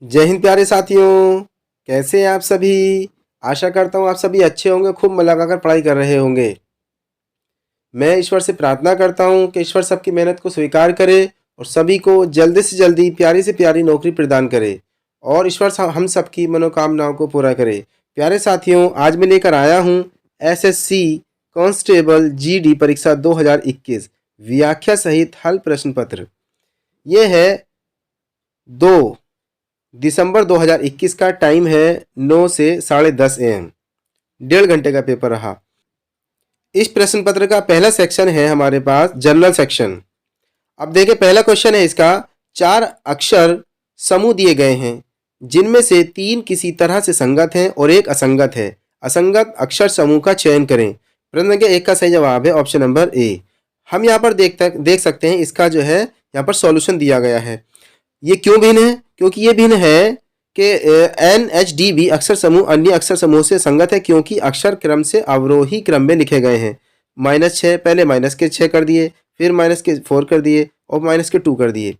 जय हिंद प्यारे साथियों। कैसे हैं आप सभी। आशा करता हूँ आप सभी अच्छे होंगे, खूब मन लगाकर पढ़ाई कर रहे होंगे। मैं ईश्वर से प्रार्थना करता हूँ कि ईश्वर सबकी मेहनत को स्वीकार करे और सभी को जल्दी से जल्दी प्यारी से प्यारी नौकरी प्रदान करे और ईश्वर हम सबकी मनोकामनाओं को पूरा करे। प्यारे साथियों, आज मैं लेकर आया हूँ एसएससी कांस्टेबल जीडी परीक्षा 2021 व्याख्या सहित हल प्रश्न पत्र। ये है 2 दिसंबर 2021 का। टाइम है 9 से 10:30 AM। 1.5 घंटे का पेपर रहा। इस प्रश्न पत्र का पहला सेक्शन है हमारे पास जनरल सेक्शन। अब देखिए, पहला क्वेश्चन है इसका। 4 अक्षर समूह दिए गए हैं जिनमें से 3 किसी तरह से संगत हैं और एक असंगत है। असंगत अक्षर समूह का चयन करें। प्रश्न संख्या 1 का सही जवाब है ऑप्शन नंबर ए। हम यहाँ पर देख सकते हैं, इसका जो है यहाँ पर सॉल्यूशन दिया गया है। ये क्यों भिन्न है? क्योंकि ये भिन्न है कि NHDB अक्षर समूह अन्य अक्षर समूह से संगत है क्योंकि अक्षर क्रम से अवरोही क्रम में लिखे गए हैं। -6, पहले -6 कर दिए, फिर -4 कर दिए और -2 कर दिए।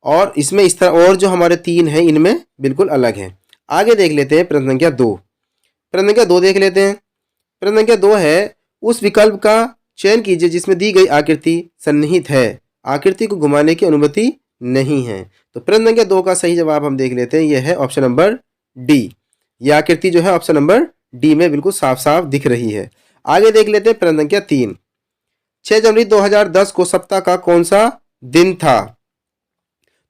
और इसमें इस तरह और जो हमारे 3 हैं इनमें बिल्कुल अलग हैं। आगे देख लेते हैं प्रश्न संख्या 2। प्रश्न संख्या 2 देख लेते हैं। प्रश्न संख्या 2 है, उस विकल्प का चयन कीजिए जिसमें दी गई आकृति सन्निहित है, आकृति को घुमाने की अनुमति नहीं है। तो प्रश्न संख्या 2 का सही जवाब हम देख लेते हैं, यह है ऑप्शन नंबर डी। यह आकृति जो है ऑप्शन नंबर डी में बिल्कुल साफ साफ दिख रही है। आगे देख लेते हैं प्रश्न संख्या 3। 6 जनवरी 2010 को सप्ताह का कौन सा दिन था?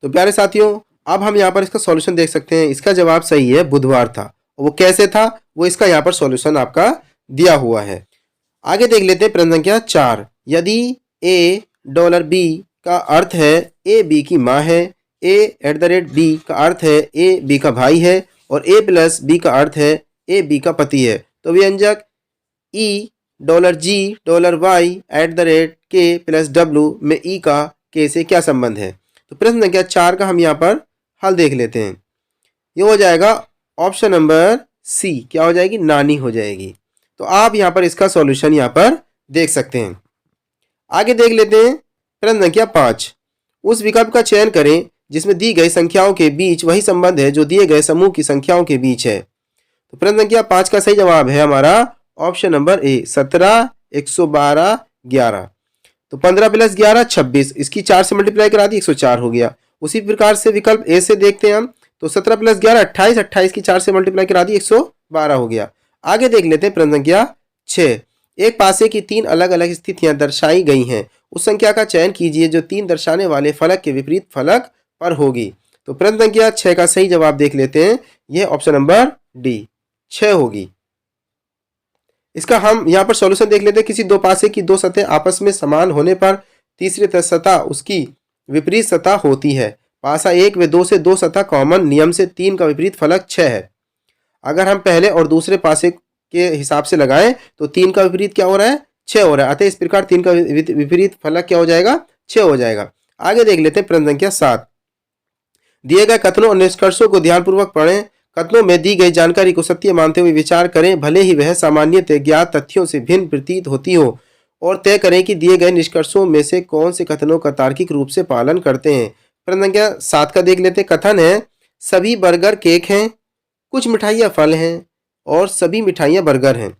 तो प्यारे साथियों, अब हम यहाँ पर इसका सॉल्यूशन देख सकते हैं। इसका जवाब सही है, बुधवार था। वो कैसे था, वो इसका यहाँ पर सॉल्यूशन आपका दिया हुआ है। आगे देख लेते हैं प्रश्न संख्या 4। यदि $B का अर्थ है ए बी की माँ है, A@B का अर्थ है ए बी का भाई है और A+B का अर्थ है ए बी का पति है, तो व्यंजक $G$Y@K+W में ई का के से क्या संबंध है? तो प्रश्न संख्या 4 का हम यहाँ पर हल देख लेते हैं। ये हो जाएगा ऑप्शन नंबर सी। क्या हो जाएगी? नानी हो जाएगी। तो आप यहाँ पर इसका सॉल्यूशन यहाँ पर देख सकते हैं। आगे देख लेते हैं प्रश्न संख्या 5। उस विकल्प का चयन करें जिसमें दी गई संख्याओं के बीच वही संबंध है जो दिए गए समूह की संख्याओं के बीच है। तो प्रश्न संख्या 5 का सही जवाब है हमारा ऑप्शन नंबर ए, 17, 112, 11। तो 15 + 11 26, इसकी 4 से मल्टीप्लाई करा दी, 104 हो गया। उसी प्रकार से विकल्प ए से देखते हैं हम, तो 17 + 11 28, 28 की 4 से मल्टीप्लाई करा दी, 112 हो गया। आगे देख लेते हैं प्रश्न संख्या 6। एक पासे की 3 अलग अलग स्थितियां दर्शाई गई हैं, उस संख्या का चयन कीजिए जो 3 दर्शाने वाले फलक के विपरीत फलक पर होगी। तो प्रश्न संख्या 6 का सही जवाब देख लेते हैं, यह ऑप्शन नंबर डी 6 होगी। इसका हम यहाँ पर सॉल्यूशन देख लेते हैं। किसी दो पासे की 2 सतह आपस में समान होने पर तीसरी सतह उसकी विपरीत सतह होती है। पासा 1 व 2 से 2 सतह कॉमन नियम से 3 का विपरीत फलक 6 है। अगर हम पहले और दूसरे पासे के हिसाब से लगाएं तो 3 का विपरीत क्या हो रहा है? 6 हो रहा है। अतः इस प्रकार 3 का विपरीत फलक क्या हो जाएगा? 6 हो जाएगा। आगे देख लेते हैं प्रश्न संख्या 7। दिए गए कथनों और निष्कर्षों को ध्यानपूर्वक पढ़ें। कथनों में दी गई जानकारी को सत्य मानते हुए विचार करें, भले ही वह सामान्यतः ज्ञात तथ्यों से भिन्न प्रतीत होती हो, और तय करें कि दिए गए निष्कर्षों में से कौन से कथनों का तार्किक रूप से पालन करते हैं। प्रश्न संख्या 7 का देख लेते हैं। कथन है, सभी बर्गर केक हैं, कुछ मिठाइयाँ फल हैं और सभी मिठाइयाँ बर्गर हैं।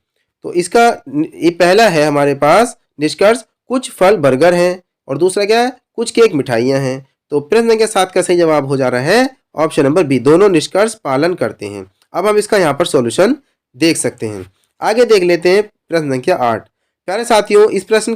तो इसका ये पहला है हमारे पास निष्कर्ष, कुछ फल बर्गर हैं, और दूसरा क्या है? कुछ केक मिठाइयाँ हैं। तो प्रश्न संख्या 7 का सही जवाब हो जा रहा है ऑप्शन नंबर बी, दोनों निष्कर्ष पालन करते हैं। अब हम इसका यहाँ पर सॉल्यूशन देख सकते हैं। आगे देख लेते हैं प्रश्न संख्या 8। प्यारे साथियों, इस प्रश्न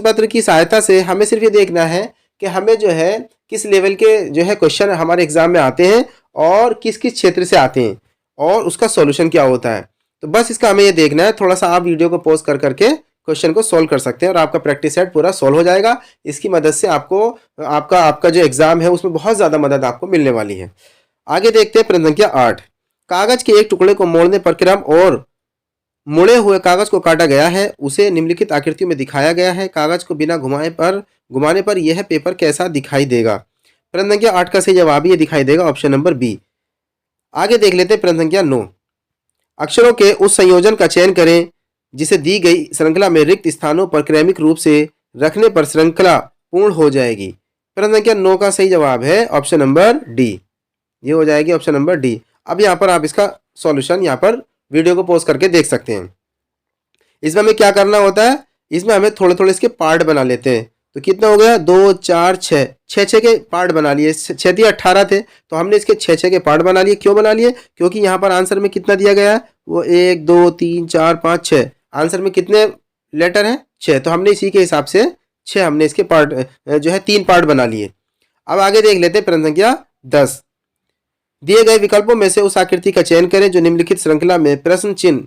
पत्र की सहायता से हमें सिर्फ ये देखना है कि हमें जो है किस लेवल के जो है क्वेश्चन हमारे एग्जाम में आते हैं और किस किस क्षेत्र से आते हैं और उसका सॉल्यूशन क्या होता है। तो बस इसका हमें ये देखना है। थोड़ा सा आप वीडियो को पॉज कर करके क्वेश्चन को सॉल्व कर सकते हैं और आपका प्रैक्टिस सेट पूरा सॉल्व हो जाएगा। इसकी मदद से आपको आपका जो एग्जाम है उसमें बहुत ज़्यादा मदद आपको मिलने वाली है। आगे देखते हैं प्रश्न संख्या 8। कागज के एक टुकड़े को मोड़ने पर क्रम और मुड़े हुए कागज को काटा गया है, उसे निम्नलिखित आकृतियों में दिखाया गया है। कागज को बिना घुमाने पर यह पेपर कैसा दिखाई देगा? प्रश्न संख्या 8 का सही जवाब ये दिखाई देगा ऑप्शन नंबर बी। आगे देख लेते हैं प्रश्न संख्या 9। अक्षरों के उस संयोजन का चयन करें जिसे दी गई श्रृंखला में रिक्त स्थानों पर क्रमिक रूप से रखने पर श्रृंखला पूर्ण हो जाएगी। प्रश्न संख्या 9 का सही जवाब है ऑप्शन नंबर डी। ये हो जाएगी ऑप्शन नंबर डी। अब यहाँ पर आप इसका सॉल्यूशन यहाँ पर वीडियो को पॉज करके देख सकते हैं। इसमें हमें क्या करना होता है, इसमें हमें थोड़े थोड़े इसके पार्ट बना लेते हैं। तो कितना हो गया, 2 4 6, 6 के पार्ट बना लिए। 6 दिए 18 थे, तो हमने इसके 6 के पार्ट बना लिए। क्यों बना लिए, क्योंकि यहाँ पर आंसर में कितना दिया गया है, वो 1 2 3 4 5 6, आंसर में कितने लेटर हैं, 6। तो हमने इसी के हिसाब से 6 हमने इसके पार्ट जो है 3 पार्ट बना लिए। अब आगे देख लेते हैं प्रश्न संख्या 10। दिए गए विकल्पों में से उस आकृति का चयन करें जो निम्नलिखित श्रृंखला में प्रश्न चिन्ह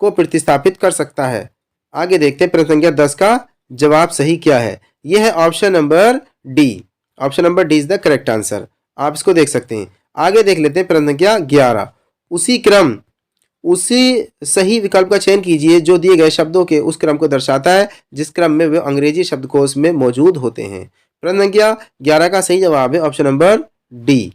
को प्रतिस्थापित कर सकता है। आगे देखते हैं प्रश्न संख्या 10 का जवाब सही क्या है। यह है option number D. Option number D is the correct answer. आप इसको देख सकते हैं। आगे देख लेते हैं प्रश्न संख्या 11। उसी सही विकल्प का चयन कीजिए जो दिए गए शब्दों के उस क्रम को दर्शाता है जिस क्रम में वे अंग्रेजी शब्दकोश में मौजूद होते हैं। प्रश्न संख्या 11 का सही जवाब है ऑप्शन नंबर डी,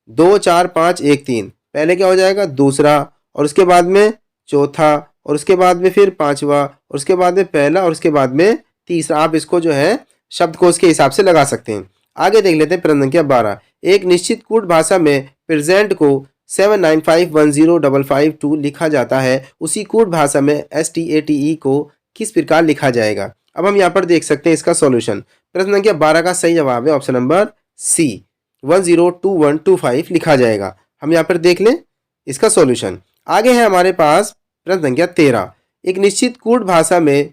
2 4 5 1 3। पहले क्या हो जाएगा, दूसरा, और उसके बाद में चौथा, और उसके बाद में फिर पांचवा, और उसके बाद में पहला, और उसके बाद में तीसरा। आप इसको जो है शब्दकोश के हिसाब से लगा सकते हैं। आगे देख लेते हैं प्रश्न संख्या 12। एक निश्चित कूट भाषा में प्रेजेंट को 795105552 लिखा जाता है, उसी कूट भाषा में STATE को किस प्रकार लिखा जाएगा। अब हम यहाँ पर देख सकते हैं इसका सॉल्यूशन। प्रश्न संख्या 12 का सही जवाब है ऑप्शन नंबर सी, 102125 लिखा जाएगा। हम यहाँ पर देख लें इसका सॉल्यूशन। आगे है हमारे पास प्रश्न संख्या 13। एक निश्चित कूट भाषा में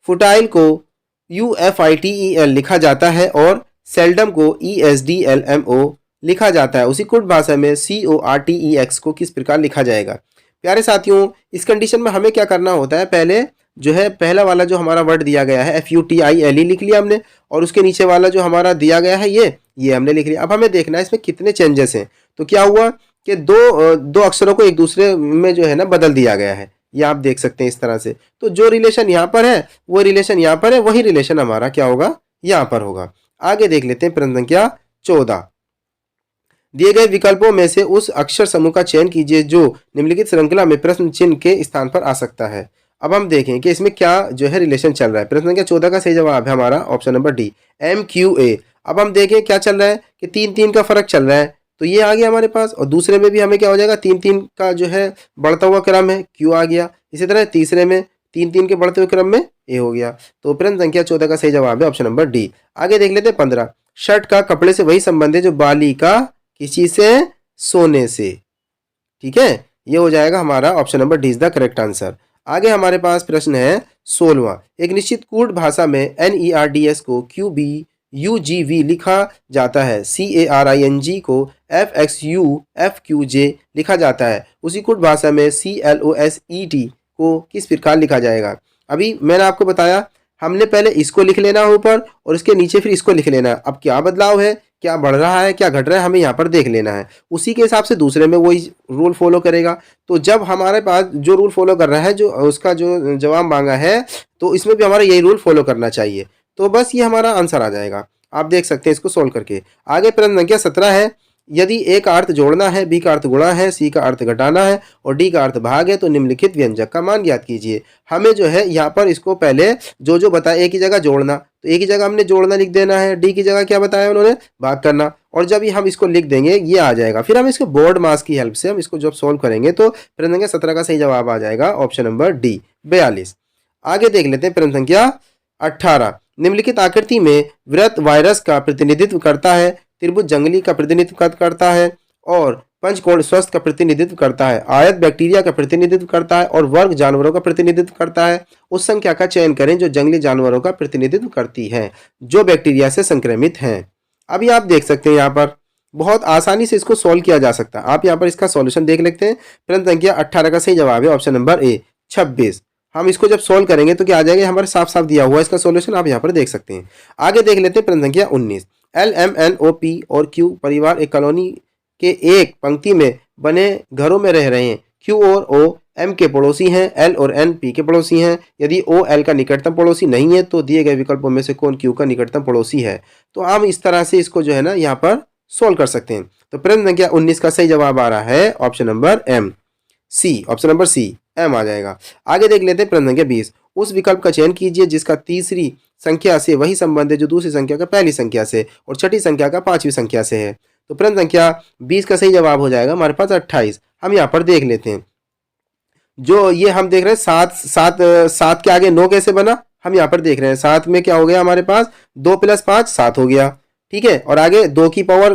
फुटाइल को UFITEL लिखा जाता है और सेल्डम को ESDLMO लिखा जाता है, उसी कूट भाषा में CORTEX को किस प्रकार लिखा जाएगा। प्यारे साथियों, इस कंडीशन में हमें क्या करना होता है, पहले जो है पहला वाला जो हमारा वर्ड दिया गया है FUTILE लिख लिया हमने, और उसके नीचे वाला जो हमारा दिया गया है ये हमने लिख लिया। अब हमें देखना है इसमें कितने चेंजेस हैं। तो क्या हुआ कि दो अक्षरों को एक दूसरे में जो है ना बदल दिया गया है, ये आप देख सकते हैं इस तरह से। तो जो रिलेशन यहाँ पर है वो रिलेशन यहाँ पर है, वही रिलेशन हमारा क्या होगा, यहाँ पर होगा। आगे देख लेते हैं प्रश्न संख्या 14। दिए गए विकल्पों में से उस अक्षर समूह का चयन कीजिए जो निम्नलिखित श्रृंखला में प्रश्न चिन्ह के स्थान पर आ सकता है। अब हम देखें कि इसमें क्या जो है रिलेशन चल रहा है। प्रश्न संख्या 14 का सही जवाब है हमारा ऑप्शन नंबर डी, MQA। अब हम देखें क्या चल रहा है कि 3-3 का फर्क चल रहा है, तो ये आ गया हमारे पास, और दूसरे में भी हमें क्या हो जाएगा, 3-3 का जो है बढ़ता हुआ क्रम है, Q आ गया। इसी तरह तीसरे में 3-3 के बढ़ते हुए क्रम में A हो गया। तो प्रश्न संख्या 14 का सही जवाब है ऑप्शन नंबर डी। आगे देख लेते हैं 15। शर्ट का कपड़े से वही संबंध है जो बालिका किसी से सोने से। ठीक है, ये हो जाएगा हमारा option number D is the correct answer. आगे हमारे पास प्रश्न है 16वां। एक निश्चित कूट भाषा में NERDS को QBUGV लिखा जाता है, CARING को FXUFQJ लिखा जाता है, उसी कूट भाषा में CLOSET को किस प्रकार लिखा जाएगा। अभी मैंने आपको बताया हमने पहले इसको लिख लेना ऊपर और इसके नीचे फिर इसको लिख लेना। अब क्या बदलाव है, क्या बढ़ रहा है, क्या घट रहा है, हमें यहाँ पर देख लेना है। उसी के हिसाब से दूसरे में वही रूल फॉलो करेगा। तो जब हमारे पास जो रूल फॉलो कर रहा है, जो उसका जो जवाब मांगा है, तो इसमें भी हमारा यही रूल फॉलो करना चाहिए। तो बस ये हमारा आंसर आ जाएगा। आप देख सकते हैं इसको सोल्व करके। आगे प्रश्न संख्या 17 है। यदि ए का अर्थ जोड़ना है, बी का अर्थ गुणा है, सी का अर्थ घटाना है और डी का अर्थ भाग है तो निम्नलिखित व्यंजक का मान ज्ञात कीजिए। हमें जो है यहाँ पर इसको पहले जो बताया, ए की जगह जोड़ना, तो ए की जगह हमने जोड़ना लिख देना है, डी की जगह क्या बताया उन्होंने, भाग करना, और जब हम इसको लिख देंगे ये आ जाएगा। फिर हम इसको बोर्ड मास की हेल्प से हम इसको जब सोल्व करेंगे तो प्रश्न संख्या 17 का सही जवाब आ जाएगा ऑप्शन नंबर डी, 42। आगे देख लेते हैं प्रश्न संख्या 18। निम्नलिखित आकृति में वृत्त वायरस का प्रतिनिधित्व करता है, त्रिभुज जंगली का प्रतिनिधित्व करता है और पंचकोण स्वस्थ का प्रतिनिधित्व करता है, आयत बैक्टीरिया का प्रतिनिधित्व करता है और वर्ग जानवरों का प्रतिनिधित्व करता है। उस संख्या का चयन करें जो जंगली जानवरों का प्रतिनिधित्व करती है जो बैक्टीरिया से संक्रमित हैं। अभी आप देख सकते हैं यहाँ पर बहुत आसानी से इसको सॉल्व किया जा सकता है। आप यहाँ पर इसका सॉल्यूशन देख लेते हैं। प्रश्न संख्या 18 का सही जवाब है ऑप्शन नंबर ए, 26। हम इसको जब सॉल्व करेंगे तो क्या आ जाएगा, हमारे साफ साफ दिया हुआ इसका सॉल्यूशन आप यहाँ पर देख सकते हैं। आगे देख लेते हैं प्रश्न संख्या 19। LMNOP और Q परिवार एक कॉलोनी के एक पंक्ति में बने घरों में रह रहे हैं। Q और O M के पड़ोसी हैं, L और N P के पड़ोसी हैं। यदि O L का निकटतम पड़ोसी नहीं है तो दिए गए विकल्पों में से कौन Q का निकटतम पड़ोसी है। तो हम इस तरह से इसको जो है ना यहाँ पर सोल्व कर सकते हैं। तो प्रश्न संख्या 19 का सही जवाब आ रहा है ऑप्शन नंबर M, सी, ऑप्शन नंबर सी, M आ जाएगा। आगे देख लेते हैं प्रश्न संख्या 20। उस विकल्प का चयन कीजिए जिसका तीसरी संख्या से वही संबंध है जो दूसरी संख्या का पहली संख्या से और छठी संख्या का पांचवी संख्या से है। तो प्रश्न संख्या 20 का सही जवाब हो जाएगा हमारे पास 28। हम यहाँ पर देख लेते हैं, जो ये हम देख रहे हैं 7 7 7 के आगे 9 कैसे बना, हम यहाँ पर देख रहे हैं 7 में क्या हो गया हमारे पास 2 + 5 7 हो गया, ठीक है। और आगे 2 की पावर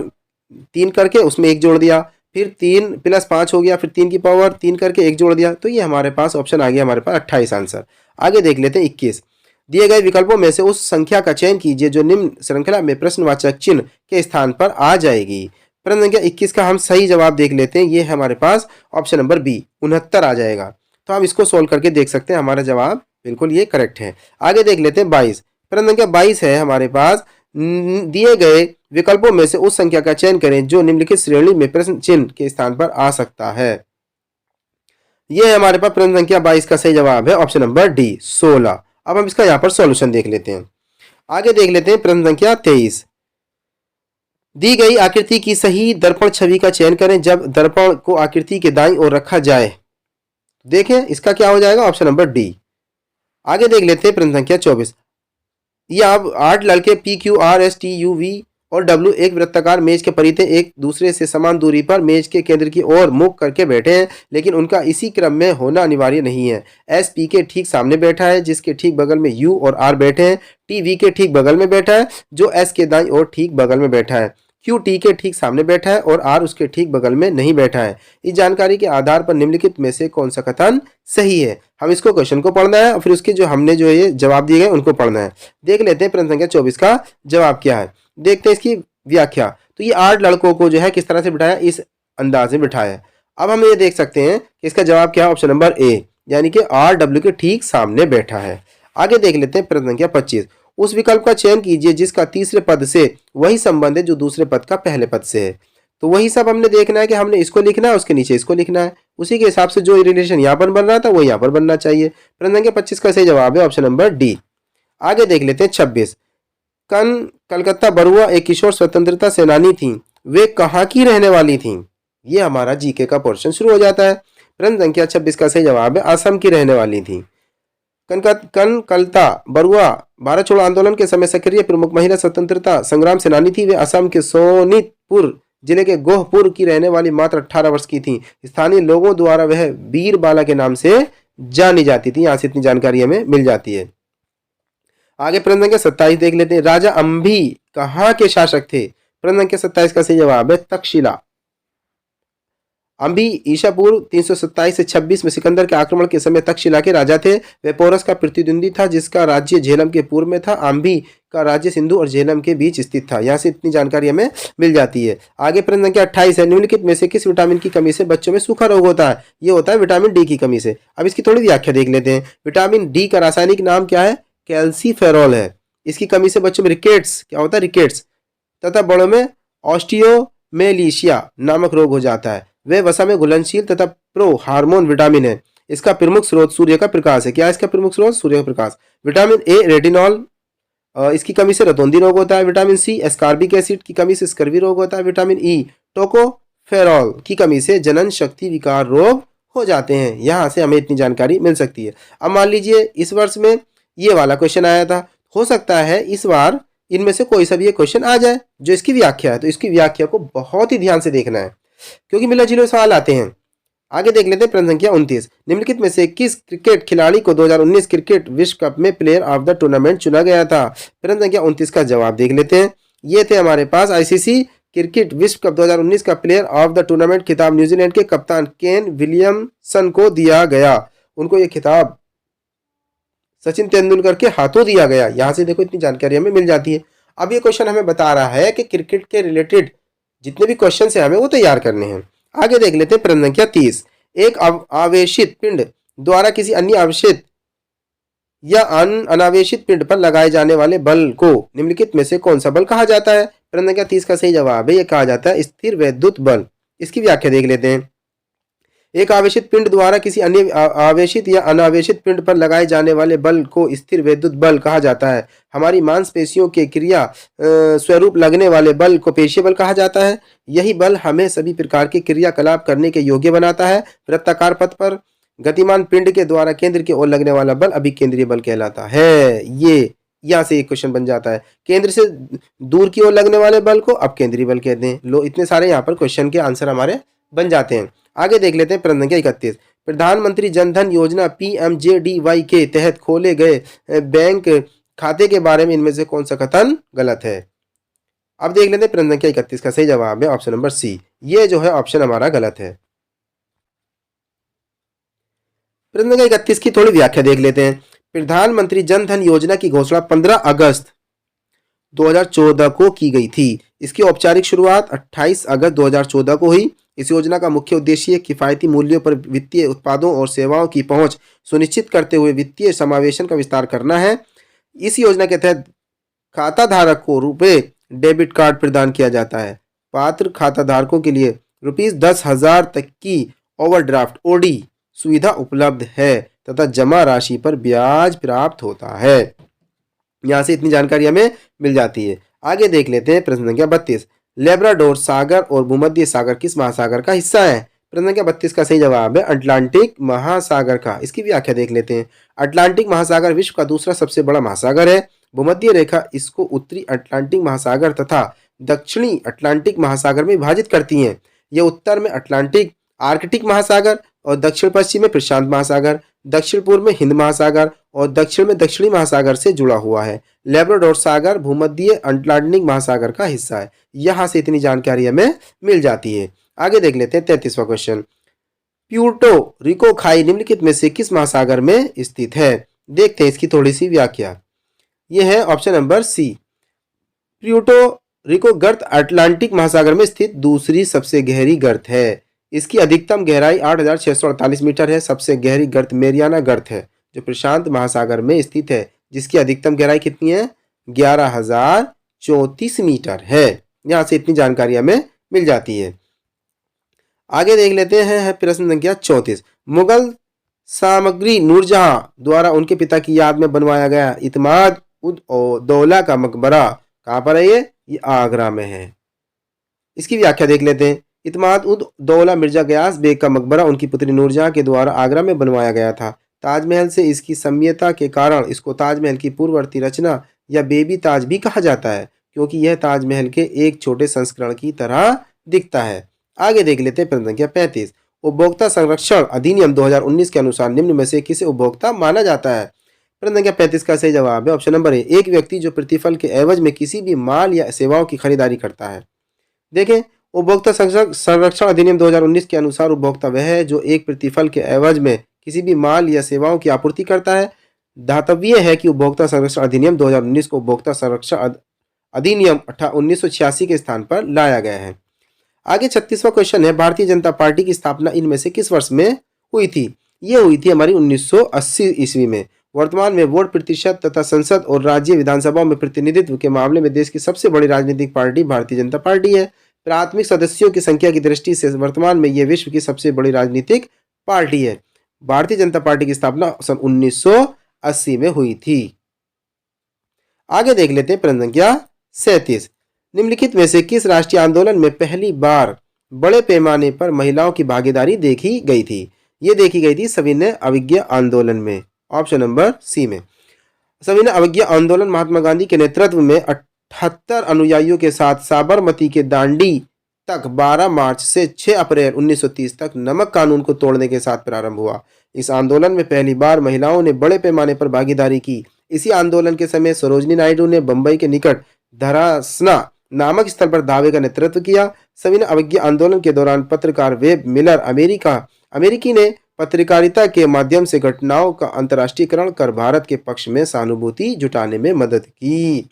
3 करके उसमें 1 जोड़ दिया, फिर 3 + 5 हो गया, फिर 3 की पावर 3 करके 1 जोड़ दिया, तो ये हमारे पास ऑप्शन आ गया हमारे पास 28 आंसर। आगे देख लेते हैं 21। दिए गए विकल्पों में से उस संख्या का चयन कीजिए जो निम्न श्रृंखला में प्रश्नवाचक चिन्ह के स्थान पर आ जाएगी। प्रश्न संख्या 21 का हम सही जवाब देख लेते हैं, ये है हमारे पास ऑप्शन नंबर बी 69 आ जाएगा। तो हम इसको सोल्व करके देख सकते हैं, हमारा जवाब बिल्कुल ये करेक्ट है। आगे देख लेते हैं 22। प्रश्न संख्या 22 है हमारे पास, दिए गए विकल्पों में से उस संख्या का चयन करें जो निम्नलिखित श्रेणी में प्रश्न चिन्ह के स्थान पर आ सकता है। यह है हमारे पास प्रश्न संख्या 22 का सही जवाब है ऑप्शन नंबर डी 16। अब हम इसका यहाँ पर सॉल्यूशन देख लेते हैं। आगे देख लेते हैं प्रश्न संख्या 23। दी गई आकृति की सही दर्पण छवि का चयन करें जब दर्पण को आकृति के दाईं ओर रखा जाए। देखें इसका क्या हो जाएगा ऑप्शन नंबर डी। आगे देख लेते हैं प्रश्न संख्या 24। ये अब 8 लड़के PQRSTUV और W एक वृत्ताकार मेज के परिधि एक दूसरे से समान दूरी पर मेज के केंद्र की ओर मुख करके बैठे हैं, लेकिन उनका इसी क्रम में होना अनिवार्य नहीं है। S P के ठीक सामने बैठा है, जिसके ठीक बगल में U और R बैठे हैं। T V के ठीक बगल में बैठा है, जो S के दाईं ओर ठीक बगल में बैठा है। Q T के ठीक सामने बैठा है और R उसके ठीक बगल में नहीं बैठा है। इस जानकारी के आधार पर निम्नलिखित में से कौन सा कथन सही है। हम इसको क्वेश्चन को पढ़ना है और फिर उसके जो हमने जो ये जवाब दिए गए उनको पढ़ना है। देख लेते हैं प्रश्न संख्या 24 का जवाब क्या है। देखते हैं इसकी व्याख्या। तो ये 8 लड़कों को जो है किस तरह से बिठाया, इस अंदाज में बिठाया। अब हम ये देख सकते हैं कि इसका जवाब क्या है ऑप्शन नंबर ए, यानी कि RW के ठीक सामने बैठा है। आगे देख लेते हैं प्रश्न संख्या 25। उस विकल्प का चयन कीजिए जिसका तीसरे पद से वही संबंध है जो दूसरे पद का पहले पद से है। तो वही सब हमने देखना है कि हमने इसको लिखना है, उसके नीचे इसको लिखना है, उसी के हिसाब से जो रिलेशन यहाँ पर बन रहा था वो यहाँ पर बनना चाहिए। प्रश्न संख्या 25 का सही जवाब है ऑप्शन नंबर डी। आगे देख लेते हैं 26। कलकत्ता बरुआ एक किशोर स्वतंत्रता सेनानी थी, वे कहाँ की रहने वाली थी। ये हमारा जीके का पोर्शन शुरू हो जाता है। प्रश्न संख्या 26 का सही जवाब है असम की रहने वाली थी। कलकत्ता बरुआ भारत छोड़ो आंदोलन के समय सक्रिय प्रमुख महिला स्वतंत्रता संग्राम सेनानी थी। वे असम के सोनितपुर जिले के गोहपुर की रहने वाली मात्र 18 वर्ष की थी। स्थानीय लोगों द्वारा वह वीर बाला के नाम से जानी जाती थी। यहाँ से इतनी जानकारी हमें मिल जाती है। आगे प्रश्न संख्या 27 देख लेते हैं। राजा अंभी कहाँ के शासक थे। प्रश्न संख्या 27 का सही जवाब है तक्षशिला। अंभी ईसा पूर्व 327 से 26 में सिकंदर के आक्रमण के समय तक्षशिला के राजा थे। वे पोरस का प्रतिद्वंदी था जिसका राज्य झेलम के पूर्व में था। अंभी का राज्य सिंधु और झेलम के बीच स्थित था। यहाँ से इतनी जानकारी हमें मिल जाती है। आगे प्रश्न संख्या 28 है। निम्नलिखित में से किस विटामिन की कमी से बच्चों में सूखा रोग होता है। ये होता है विटामिन डी की कमी से। अब इसकी थोड़ी व्याख्या देख लेते हैं। विटामिन डी का रासायनिक नाम क्या है, कैल्सीफेरॉल है। इसकी कमी से बच्चों में रिकेट्स क्या होता है, रिकेट्स तथा बड़ों में ऑस्टियोमेलिशिया नामक रोग हो जाता है। वे वसा में घुलनशील तथा प्रो हार्मोन विटामिन है। इसका प्रमुख स्रोत सूर्य का प्रकाश है। क्या है इसका प्रमुख स्रोत, सूर्य का प्रकाश। विटामिन ए रेटिनॉल, इसकी कमी से रतौंधी रोग होता है। विटामिन सी एस्कॉर्बिक एसिड की कमी से स्कर्वी रोग होता है। विटामिन ई टोकोफेरॉल की कमी से जनन शक्ति विकार रोग हो जाते हैं। यहाँ से हमें इतनी जानकारी मिल सकती है। अब मान लीजिए इस वर्ष में ये वाला क्वेश्चन आया था, हो सकता है इस बार इनमें से कोई सा भी ये क्वेश्चन आ जाए जो इसकी व्याख्या है। तो इसकी व्याख्या को बहुत ही ध्यान से देखना है क्योंकि मिला जुले सवाल आते हैं। आगे देख लेते हैं प्रश्न संख्या 29। निम्नलिखित में से किस क्रिकेट खिलाड़ी को 2019 क्रिकेट विश्व कप में प्लेयर ऑफ द टूर्नामेंट चुना गया था। प्रश्न संख्या 29 का जवाब देख लेते हैं। ये थे हमारे पास ICC क्रिकेट विश्व कप 2019 का प्लेयर ऑफ द टूर्नामेंट खिताब न्यूजीलैंड के कप्तान केन विलियमसन को दिया गया। उनको ये खिताब सचिन तेंदुलकर के हाथों दिया गया। यहाँ से देखो इतनी जानकारी हमें मिल जाती है। अब ये क्वेश्चन हमें बता रहा है कि क्रिकेट के रिलेटेड जितने भी क्वेश्चन है हमें वो तैयार करने हैं। आगे देख लेते हैं प्रश्न संख्या 30। एक आवेशित पिंड द्वारा किसी अन्य आवेशित या अनावेशित पिंड पर लगाए जाने वाले बल को निम्नलिखित में से कौन सा बल कहा जाता है। प्रश्न संख्या 30 का सही जवाब है ये कहा जाता है स्थिर वैद्युत बल। इसकी व्याख्या देख लेते हैं। एक आवेशित पिंड द्वारा किसी अन्य आवेशित या अनावेशित पिंड पर लगाए जाने वाले बल को स्थिर वैद्युत बल कहा जाता है। हमारी मांसपेशियों के क्रिया स्वरूप लगने वाले बल को पेशीय बल कहा जाता है। यही बल हमें सभी प्रकार के क्रियाकलाप करने के योग्य बनाता है। वृत्ताकार पथ पर गतिमान पिंड के द्वारा केंद्र की ओर लगने वाला बल अभिकेंद्रीय बल कहलाता है। ये यहाँ से एक क्वेश्चन बन जाता है। केंद्र से दूर की ओर लगने वाले बल को अब केंद्रीय बल कहते हैं। लो, इतने सारे यहाँ पर क्वेश्चन के आंसर हमारे बन जाते हैं। आगे देख लेते हैं प्रश्न संख्या 31। प्रधानमंत्री जन धन योजना PMJDY के तहत खोले गए बैंक खाते के बारे में इनमें से कौन सा कथन गलत है? अब देख लेते हैं प्रश्न संख्या 31 का सही जवाब है ऑप्शन नंबर सी। ये जो है ऑप्शन हमारा गलत है। प्रश्न संख्या 31 की थोड़ी व्याख्या देख लेते हैं। प्रधानमंत्री जन धन योजना की घोषणा 15 अगस्त 2014 को की गई थी। इसकी औपचारिक शुरुआत 28 अगस्त 2014 को हुई। इस योजना का मुख्य उद्देश्य किफायती मूल्यों पर वित्तीय उत्पादों और सेवाओं की पहुंच सुनिश्चित करते हुए वित्तीय समावेशन का विस्तार करना है। इस योजना के तहत खाता धारक को रुपए डेबिट कार्ड प्रदान किया जाता है। पात्र खाता धारकों के लिए ₹10,000 तक की ओवरड्राफ्ट ओडी सुविधा उपलब्ध है तथा जमा राशि पर ब्याज प्राप्त होता है। यहाँ से इतनी जानकारी हमें मिल जाती है। आगे देख लेते हैं प्रश्न संख्या 32। लेब्राडोर सागर और भूमध्य सागर किस महासागर का हिस्सा है? प्रश्न संख्या 32 का सही जवाब है अटलांटिक महासागर का। इसकी व्याख्या देख लेते हैं। अटलांटिक महासागर विश्व का दूसरा सबसे बड़ा महासागर है। भूमध्य रेखा इसको उत्तरी अटलांटिक महासागर तथा दक्षिणी अटलांटिक महासागर में विभाजित करती है। यह उत्तर में अटलांटिक आर्कटिक महासागर और दक्षिण पश्चिम में प्रशांत महासागर, दक्षिण पूर्व में हिंद महासागर और दक्षिण में दक्षिणी महासागर से जुड़ा हुआ है। लेब्राडोर सागर भूमध्य अटलांटिक महासागर का हिस्सा है। यहाँ से इतनी जानकारी हमें मिल जाती है। आगे देख लेते हैं 33वां क्वेश्चन। प्यूर्टो रिको खाई निम्नलिखित में से किस महासागर में स्थित है? देखते हैं इसकी थोड़ी सी व्याख्या। यह है option number C. Puerto Rico गर्त अटलांटिक महासागर में स्थित दूसरी सबसे गहरी गर्त है। इसकी अधिकतम गहराई 8,648 मीटर है। सबसे गहरी गर्त मेरियाना गर्त है जो प्रशांत महासागर में स्थित है, जिसकी अधिकतम गहराई कितनी है? 11,034 मीटर है। यहाँ से इतनी जानकारी हमें मिल जाती है। आगे देख लेते हैं प्रश्न संख्या 34। मुगल सामग्री नूरजहां द्वारा उनके पिता की याद में बनवाया गया इत्माद उद दौला का मकबरा कहाँ पर है? ये आगरा में है। इसकी व्याख्या देख लेते हैं। इत्माद उद दौला मिर्जा गयास बेग का मकबरा उनकी पुत्री नूरजहां के द्वारा आगरा में बनवाया गया था। ताजमहल से इसकी साम्यता के कारण इसको ताजमहल की पूर्ववर्ती रचना या बेबी ताज भी कहा जाता है, क्योंकि यह ताजमहल के एक छोटे संस्करण की तरह दिखता है। आगे देख लेते हैं प्रश्न संख्या 35। उपभोक्ता संरक्षण अधिनियम 2019 के अनुसार निम्न में से किसे उपभोक्ता माना जाता है? प्रश्न संख्या 35 का सही जवाब है ऑप्शन नंबर ए। एक व्यक्ति जो प्रतिफल के एवज में किसी भी माल या सेवाओं की खरीदारी करता है। देखें, उपभोक्ता संरक्षण अधिनियम 2019 के अनुसार उपभोक्ता वह है जो एक प्रतिफल के एवज में किसी भी माल या सेवाओं की आपूर्ति करता है। धातव्य है कि उपभोक्ता संरक्षण अधिनियम 2019 को उपभोक्ता संरक्षण अधिनियम 1986 के स्थान पर लाया गया है। आगे 36वां क्वेश्चन है। भारतीय जनता पार्टी की स्थापना इनमें से किस वर्ष में हुई थी? ये हुई थी हमारी 1980 ईस्वी में। वर्तमान में वोट प्रतिशत तथा संसद और राज्य विधानसभाओं में प्रतिनिधित्व के मामले में देश की सबसे बड़ी राजनीतिक पार्टी भारतीय जनता पार्टी है। प्राथमिक सदस्यों की संख्या की दृष्टि से वर्तमान में यह विश्व की सबसे बड़ी राजनीतिक पार्टी है। भारतीय जनता पार्टी की स्थापना सन 1980 में हुई थी। आगे देख लेते हैं प्रश्न संख्या 37। निम्नलिखित में से किस राष्ट्रीय आंदोलन में पहली बार बड़े पैमाने पर महिलाओं की भागीदारी देखी गई थी? ये देखी गई थी सविनय अवज्ञा आंदोलन में। ऑप्शन नंबर सी में। सविनय अवज्ञा आंदोलन महात्मा गांधी के नेतृत्व में 78 अनुयायियों के साथ साबरमती के दांडी तक 12 मार्च से 6 अप्रैल 1930 तक नमक कानून को तोड़ने के साथ प्रारंभ हुआ। इस आंदोलन में पहली बार महिलाओं ने बड़े पैमाने पर भागीदारी की। इसी आंदोलन के समय सरोजनी नायडू ने बंबई के निकट धरासना नामक स्थल पर धावे का नेतृत्व किया। सविनय अवज्ञा आंदोलन के दौरान पत्रकार वेब मिलर अमेरिकी ने पत्रकारिता के माध्यम से घटनाओं का अंतर्राष्ट्रीयकरण कर भारत के पक्ष में सहानुभूति जुटाने में मदद की।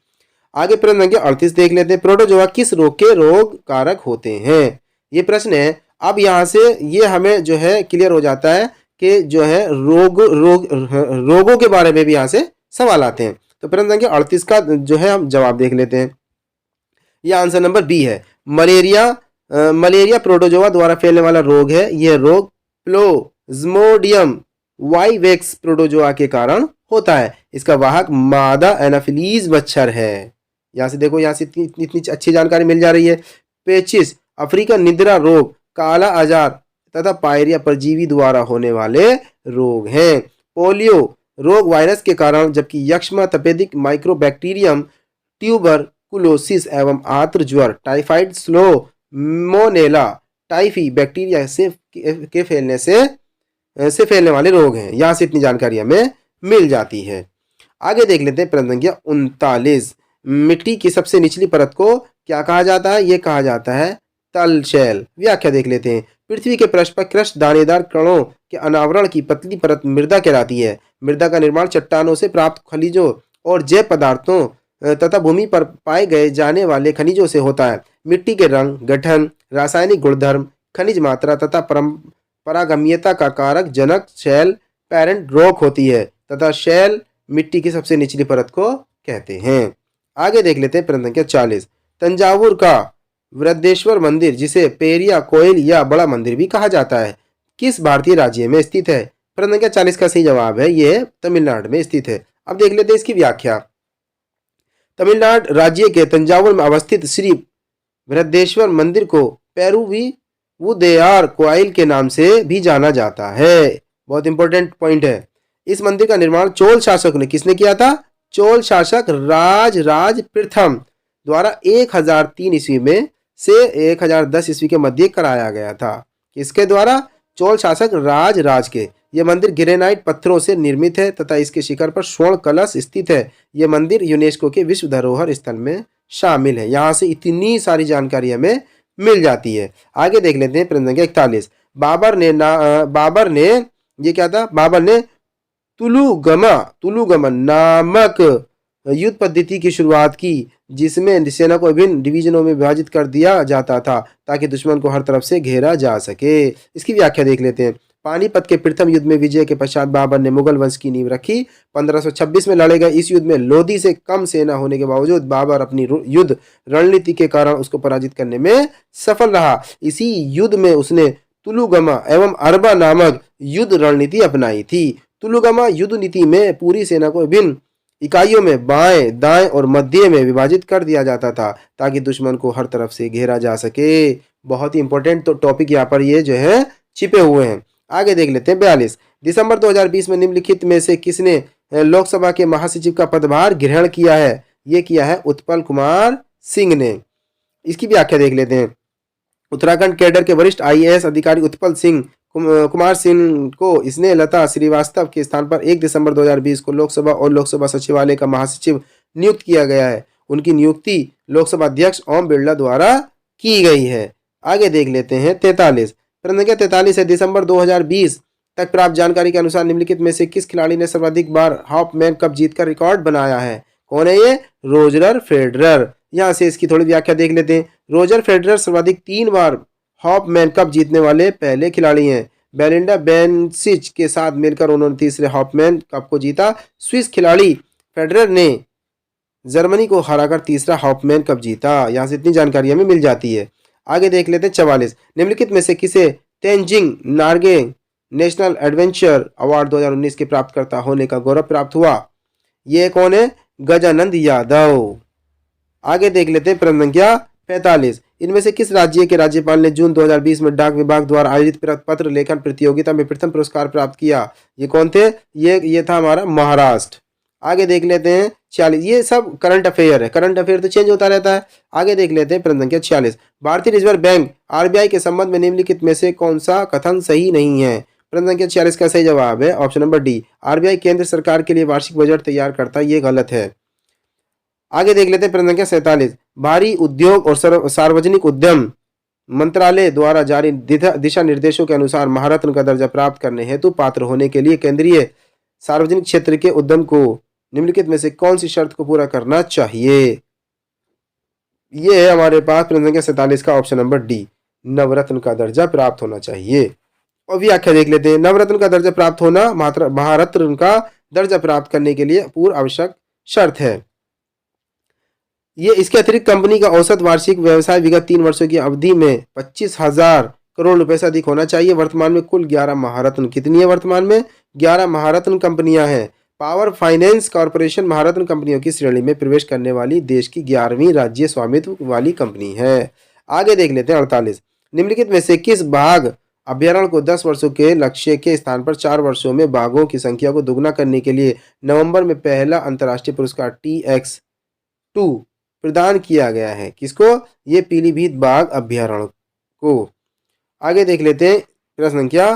आगे प्रश्न संख्या 38 देख लेते हैं। प्रोटोजोआ किस रोग के रोग कारक होते हैं? ये प्रश्न है। अब यहाँ से ये हमें जो है क्लियर हो जाता है कि जो है रोगों के बारे में भी यहाँ से सवाल आते हैं। तो प्रश्न संख्या 38 का जो है हम जवाब देख लेते हैं। यह आंसर नंबर बी है। मलेरिया प्रोटोजोआ द्वारा फैलने वाला रोग है। यह रोग प्लाज्मोडियम वाइवेक्स प्रोटोजोआ के कारण होता है। इसका वाहक मादा एनाफिलीज मच्छर है। यहाँ से देखो, यहाँ से इतनी अच्छी जानकारी मिल जा रही है। पेचिस अफ्रीकन निद्रा रोग, काला आजार तथा पायरिया परजीवी द्वारा होने वाले रोग हैं। पोलियो रोग वायरस के कारण, जबकि यक्ष्मा, तपेदिक, माइक्रोबैक्टीरियम, ट्यूबरकुलोसिस एवं आर्द्र ज्वर, टाइफाइड, स्लोमोनेला टाइफी बैक्टीरिया से फैलने वाले रोग हैं। यहाँ से इतनी जानकारी हमें मिल जाती है। आगे देख लेते हैं प्रश्न संख्या 39। मिट्टी की सबसे निचली परत को क्या कहा जाता है? ये कहा जाता है तल शैल। व्याख्या देख लेते हैं। पृथ्वी के पृष्ठ पर कृष्ण दानेदार कणों के अनावरण की पतली परत मृदा कहलाती है। मृदा का निर्माण चट्टानों से प्राप्त खनिजों और जैव पदार्थों तथा भूमि पर पाए गए जाने वाले खनिजों से होता है। मिट्टी के रंग, गठन, रासायनिक गुणधर्म, खनिज मात्रा तथा परागम्यता का कारक जनक शैल पेरेंट रॉक होती है तथा शैल मिट्टी की सबसे निचली परत को कहते हैं। आगे देख लेते हैं प्रश्न संख्या 40। तंजावुर का वृद्धेश्वर मंदिर, जिसे पेरिया कोयल या बड़ा मंदिर भी कहा जाता है, किस भारतीय राज्य में स्थित है? प्रश्न संख्या 40 का सही जवाब है ये तमिलनाडु में स्थित है। अब देख लेते हैं इसकी व्याख्या। तमिलनाडु राज्य के तंजावुर में अवस्थित श्री वृद्धेश्वर मंदिर को पेरुवीवुदेयार कोयल के नाम से भी जाना जाता है। बहुत इंपॉर्टेंट पॉइंट है। इस मंदिर का निर्माण चोल शासक ने किसने किया था? चोल शासक राजराज प्रथम द्वारा 1003 ईस्वी में से 1010 ईस्वी के मध्य कराया गया था। किसके द्वारा? चोल शासक राजराज के। यह मंदिर ग्रेनाइट पत्थरों से निर्मित है तथा इसके शिखर पर स्वर्ण कलश स्थित है। यह मंदिर यूनेस्को के विश्व धरोहर स्थल में शामिल है। यहाँ से इतनी सारी जानकारी हमें मिल जाती है। आगे देख लेते हैं प्रश्न संख्या 41। बाबर ने ये क्या था? बाबर ने तुलुगमा नामक युद्ध पद्धति की शुरुआत की, जिसमें सेना को विभिन्न डिवीजनों में विभाजित कर दिया जाता था ताकि दुश्मन को हर तरफ से घेरा जा सके। इसकी व्याख्या देख लेते हैं। पानीपत के प्रथम युद्ध में विजय के पश्चात बाबर ने मुगल वंश की नींव रखी। 1526 में लड़े गए इस युद्ध में लोधी से कम सेना होने के बावजूद बाबर अपनी युद्ध रणनीति के कारण उसको पराजित करने में सफल रहा। इसी युद्ध में उसने तुलुगमा एवं अरबा नामक युद्ध रणनीति अपनाई थी। तुलुगमा युद्ध नीति में पूरी सेना को विभिन्न इकाइयों में बाएं, दाएं और मध्य में विभाजित कर दिया जाता था ताकि दुश्मन को हर तरफ से घेरा जा सके। बहुत ही इंपॉर्टेंट तो टॉपिक यहाँ पर ये जो है छिपे हुए हैं। आगे देख लेते हैं 42। दिसंबर 2020 में निम्नलिखित में से किसने लोकसभा के महासचिव का पदभार ग्रहण किया है? ये किया है उत्पल कुमार सिंह ने। इसकी व्याख्या देख लेते हैं। उत्तराखंड कैडर के वरिष्ठ IAS अधिकारी उत्पल कुमार सिंह को इसने लता श्रीवास्तव के स्थान पर 1 दिसंबर 2020 को लोकसभा और लोकसभा सचिवालय का महासचिव नियुक्त किया गया है। उनकी नियुक्ति लोकसभा अध्यक्ष ओम बिरला द्वारा की गई है। आगे देख लेते हैं 43। प्रश्न संख्या 43 है। दिसंबर 2020 तक प्राप्त जानकारी के अनुसार निम्नलिखित में से किस खिलाड़ी ने सर्वाधिक बार हॉपमैन कप जीतकर रिकॉर्ड बनाया है? कौन है ये? Roger Federer. यहाँ से इसकी थोड़ी व्याख्या देख लेते हैं। रोजर फेडरर सर्वाधिक 3 बार हॉपमैन कप जीतने वाले पहले खिलाड़ी हैं। बेलिंडा बेंसिच के साथ मिलकर उन्होंने तीसरे हॉपमैन कप को जीता। स्विस खिलाड़ी फेडरर ने जर्मनी को हराकर तीसरा हॉपमैन कप जीता। यहाँ से इतनी जानकारी हमें मिल जाती है। आगे देख लेते हैं 44। निम्नलिखित में से किसे Tenzing Norgay national adventure award 2019 के प्राप्तकर्ता होने का गौरव प्राप्त हुआ? ये कौन है? गजानंद यादव। आगे देख लेते हैं प्रश्न संख्या 45। इनमें से किस राज्य के राज्यपाल ने जून 2020 में डाक विभाग द्वारा आयोजित पत्र लेखन प्रतियोगिता में प्रथम पुरस्कार प्राप्त किया? ये कौन थे? ये था हमारा महाराष्ट्र। आगे देख लेते हैं 46। ये सब करंट अफेयर है। करंट अफेयर तो चेंज होता रहता है। आगे देख लेते हैं प्रश्न संख्या 46। भारतीय रिजर्व बैंक RBI के संबंध में निम्नलिखित में से कौन सा कथन सही नहीं है? प्रश्न संख्या 46 का सही जवाब है ऑप्शन नंबर डी। RBI केंद्र सरकार के लिए वार्षिक बजट तैयार करता है। ये गलत है। आगे देख लेते हैं प्रश्न संख्या 47। भारी उद्योग और सार्वजनिक उद्यम मंत्रालय द्वारा जारी दिशा निर्देशों के अनुसार महारत्न का दर्जा प्राप्त करने हेतु पात्र होने के लिए केंद्रीय सार्वजनिक क्षेत्र के उद्यम को निम्नलिखित में से कौन सी शर्त को पूरा करना चाहिए? ये है हमारे पास प्रश्न संख्या 47 का ऑप्शन नंबर डी। नवरत्न का दर्जा प्राप्त होना चाहिए। और व्याख्या देख लेते हैं। नवरत्न का दर्जा प्राप्त होना महारत्न का दर्जा प्राप्त करने के लिए पूर्व आवश्यक शर्त है। ये इसके अतिरिक्त कंपनी का औसत वार्षिक व्यवसाय विगत 3 वर्षों की अवधि में 25,000 करोड़ रुपए से अधिक होना चाहिए। वर्तमान में कुल 11 महारत्न कितनी है? वर्तमान में 11 महारत्न कंपनियां हैं। पावर फाइनेंस कॉर्पोरेशन महारत्न कंपनियों की श्रेणी में प्रवेश करने वाली देश की 11वीं राज्य स्वामित्व वाली कंपनी है। आगे देख लेते हैं 48। निम्नलिखित में से किस भाग अभ्यारण्य को 10 वर्षों के लक्ष्य के स्थान पर 4 वर्षों में बाघों की संख्या को दुगना करने के लिए नवंबर में पहला अंतर्राष्ट्रीय पुरस्कार TX2 प्रदान किया गया है। किसको? ये पीलीभीत बाघ अभ्यारण्य को। आगे देख लेते हैं प्रश्न संख्या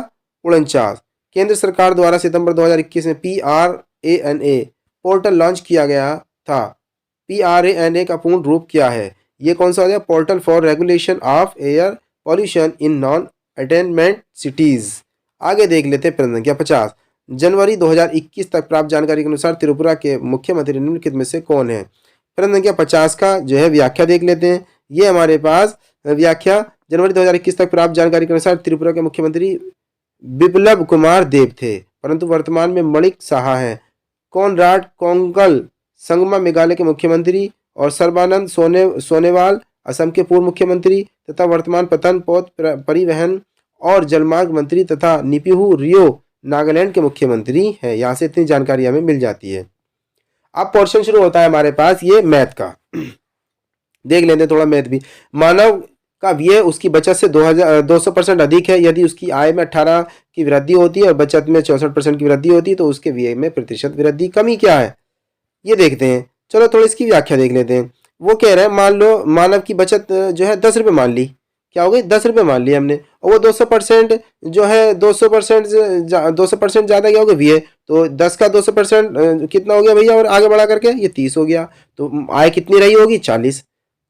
49। केंद्र सरकार द्वारा सितंबर 2021 में PRANA पोर्टल लॉन्च किया गया था। PRANA का पूर्ण रूप क्या है? ये कौन सा हो गया? Portal for regulation of air pollution in non attainment cities. आगे देख लेते हैं प्रश्न संख्या 50। जनवरी 2021 तक प्राप्त जानकारी के अनुसार त्रिपुरा के मुख्यमंत्री निम्नलिखित में से कौन है? प्रश्न संख्या 50 का जो है व्याख्या देख लेते हैं। ये हमारे पास व्याख्या जनवरी 2021 तक प्राप्त जानकारी के अनुसार त्रिपुरा के मुख्यमंत्री बिप्लब कुमार देब थे, परंतु वर्तमान में मणिक साहा हैं। कॉनराड कोंगल संगमा मेघालय के मुख्यमंत्री और सर्बानंद सोनेवाल असम के पूर्व मुख्यमंत्री तथा वर्तमान पतन पौध परिवहन और जलमार्ग मंत्री तथा निपिहू रियो नागालैंड के मुख्यमंत्री हैं। यहाँ से इतनी जानकारी हमें मिल जाती है। अब पोर्शन शुरू होता है हमारे पास ये मैथ का। देख लेते हैं थोड़ा मैथ भी। मानव का व्यय उसकी बचत से 200% अधिक है यदि उसकी आय में 18 की वृद्धि होती है और बचत में 64% की वृद्धि होती है तो उसके व्यय में प्रतिशत वृद्धि कमी क्या है, ये देखते हैं। चलो थोड़ी इसकी व्याख्या देख लेते हैं। वो कह रहे हैं मान लो मानव की बचत जो है 10 रुपये मान ली, क्या हो गई? 10 रुपये मान ली हमने, और वो 200% जो है 200% ज़्यादा क्या हो गया? व्यय। तो 10 का 200% कितना हो गया भैया? और आगे बढ़ा करके ये 30 हो गया। तो आय कितनी रही होगी?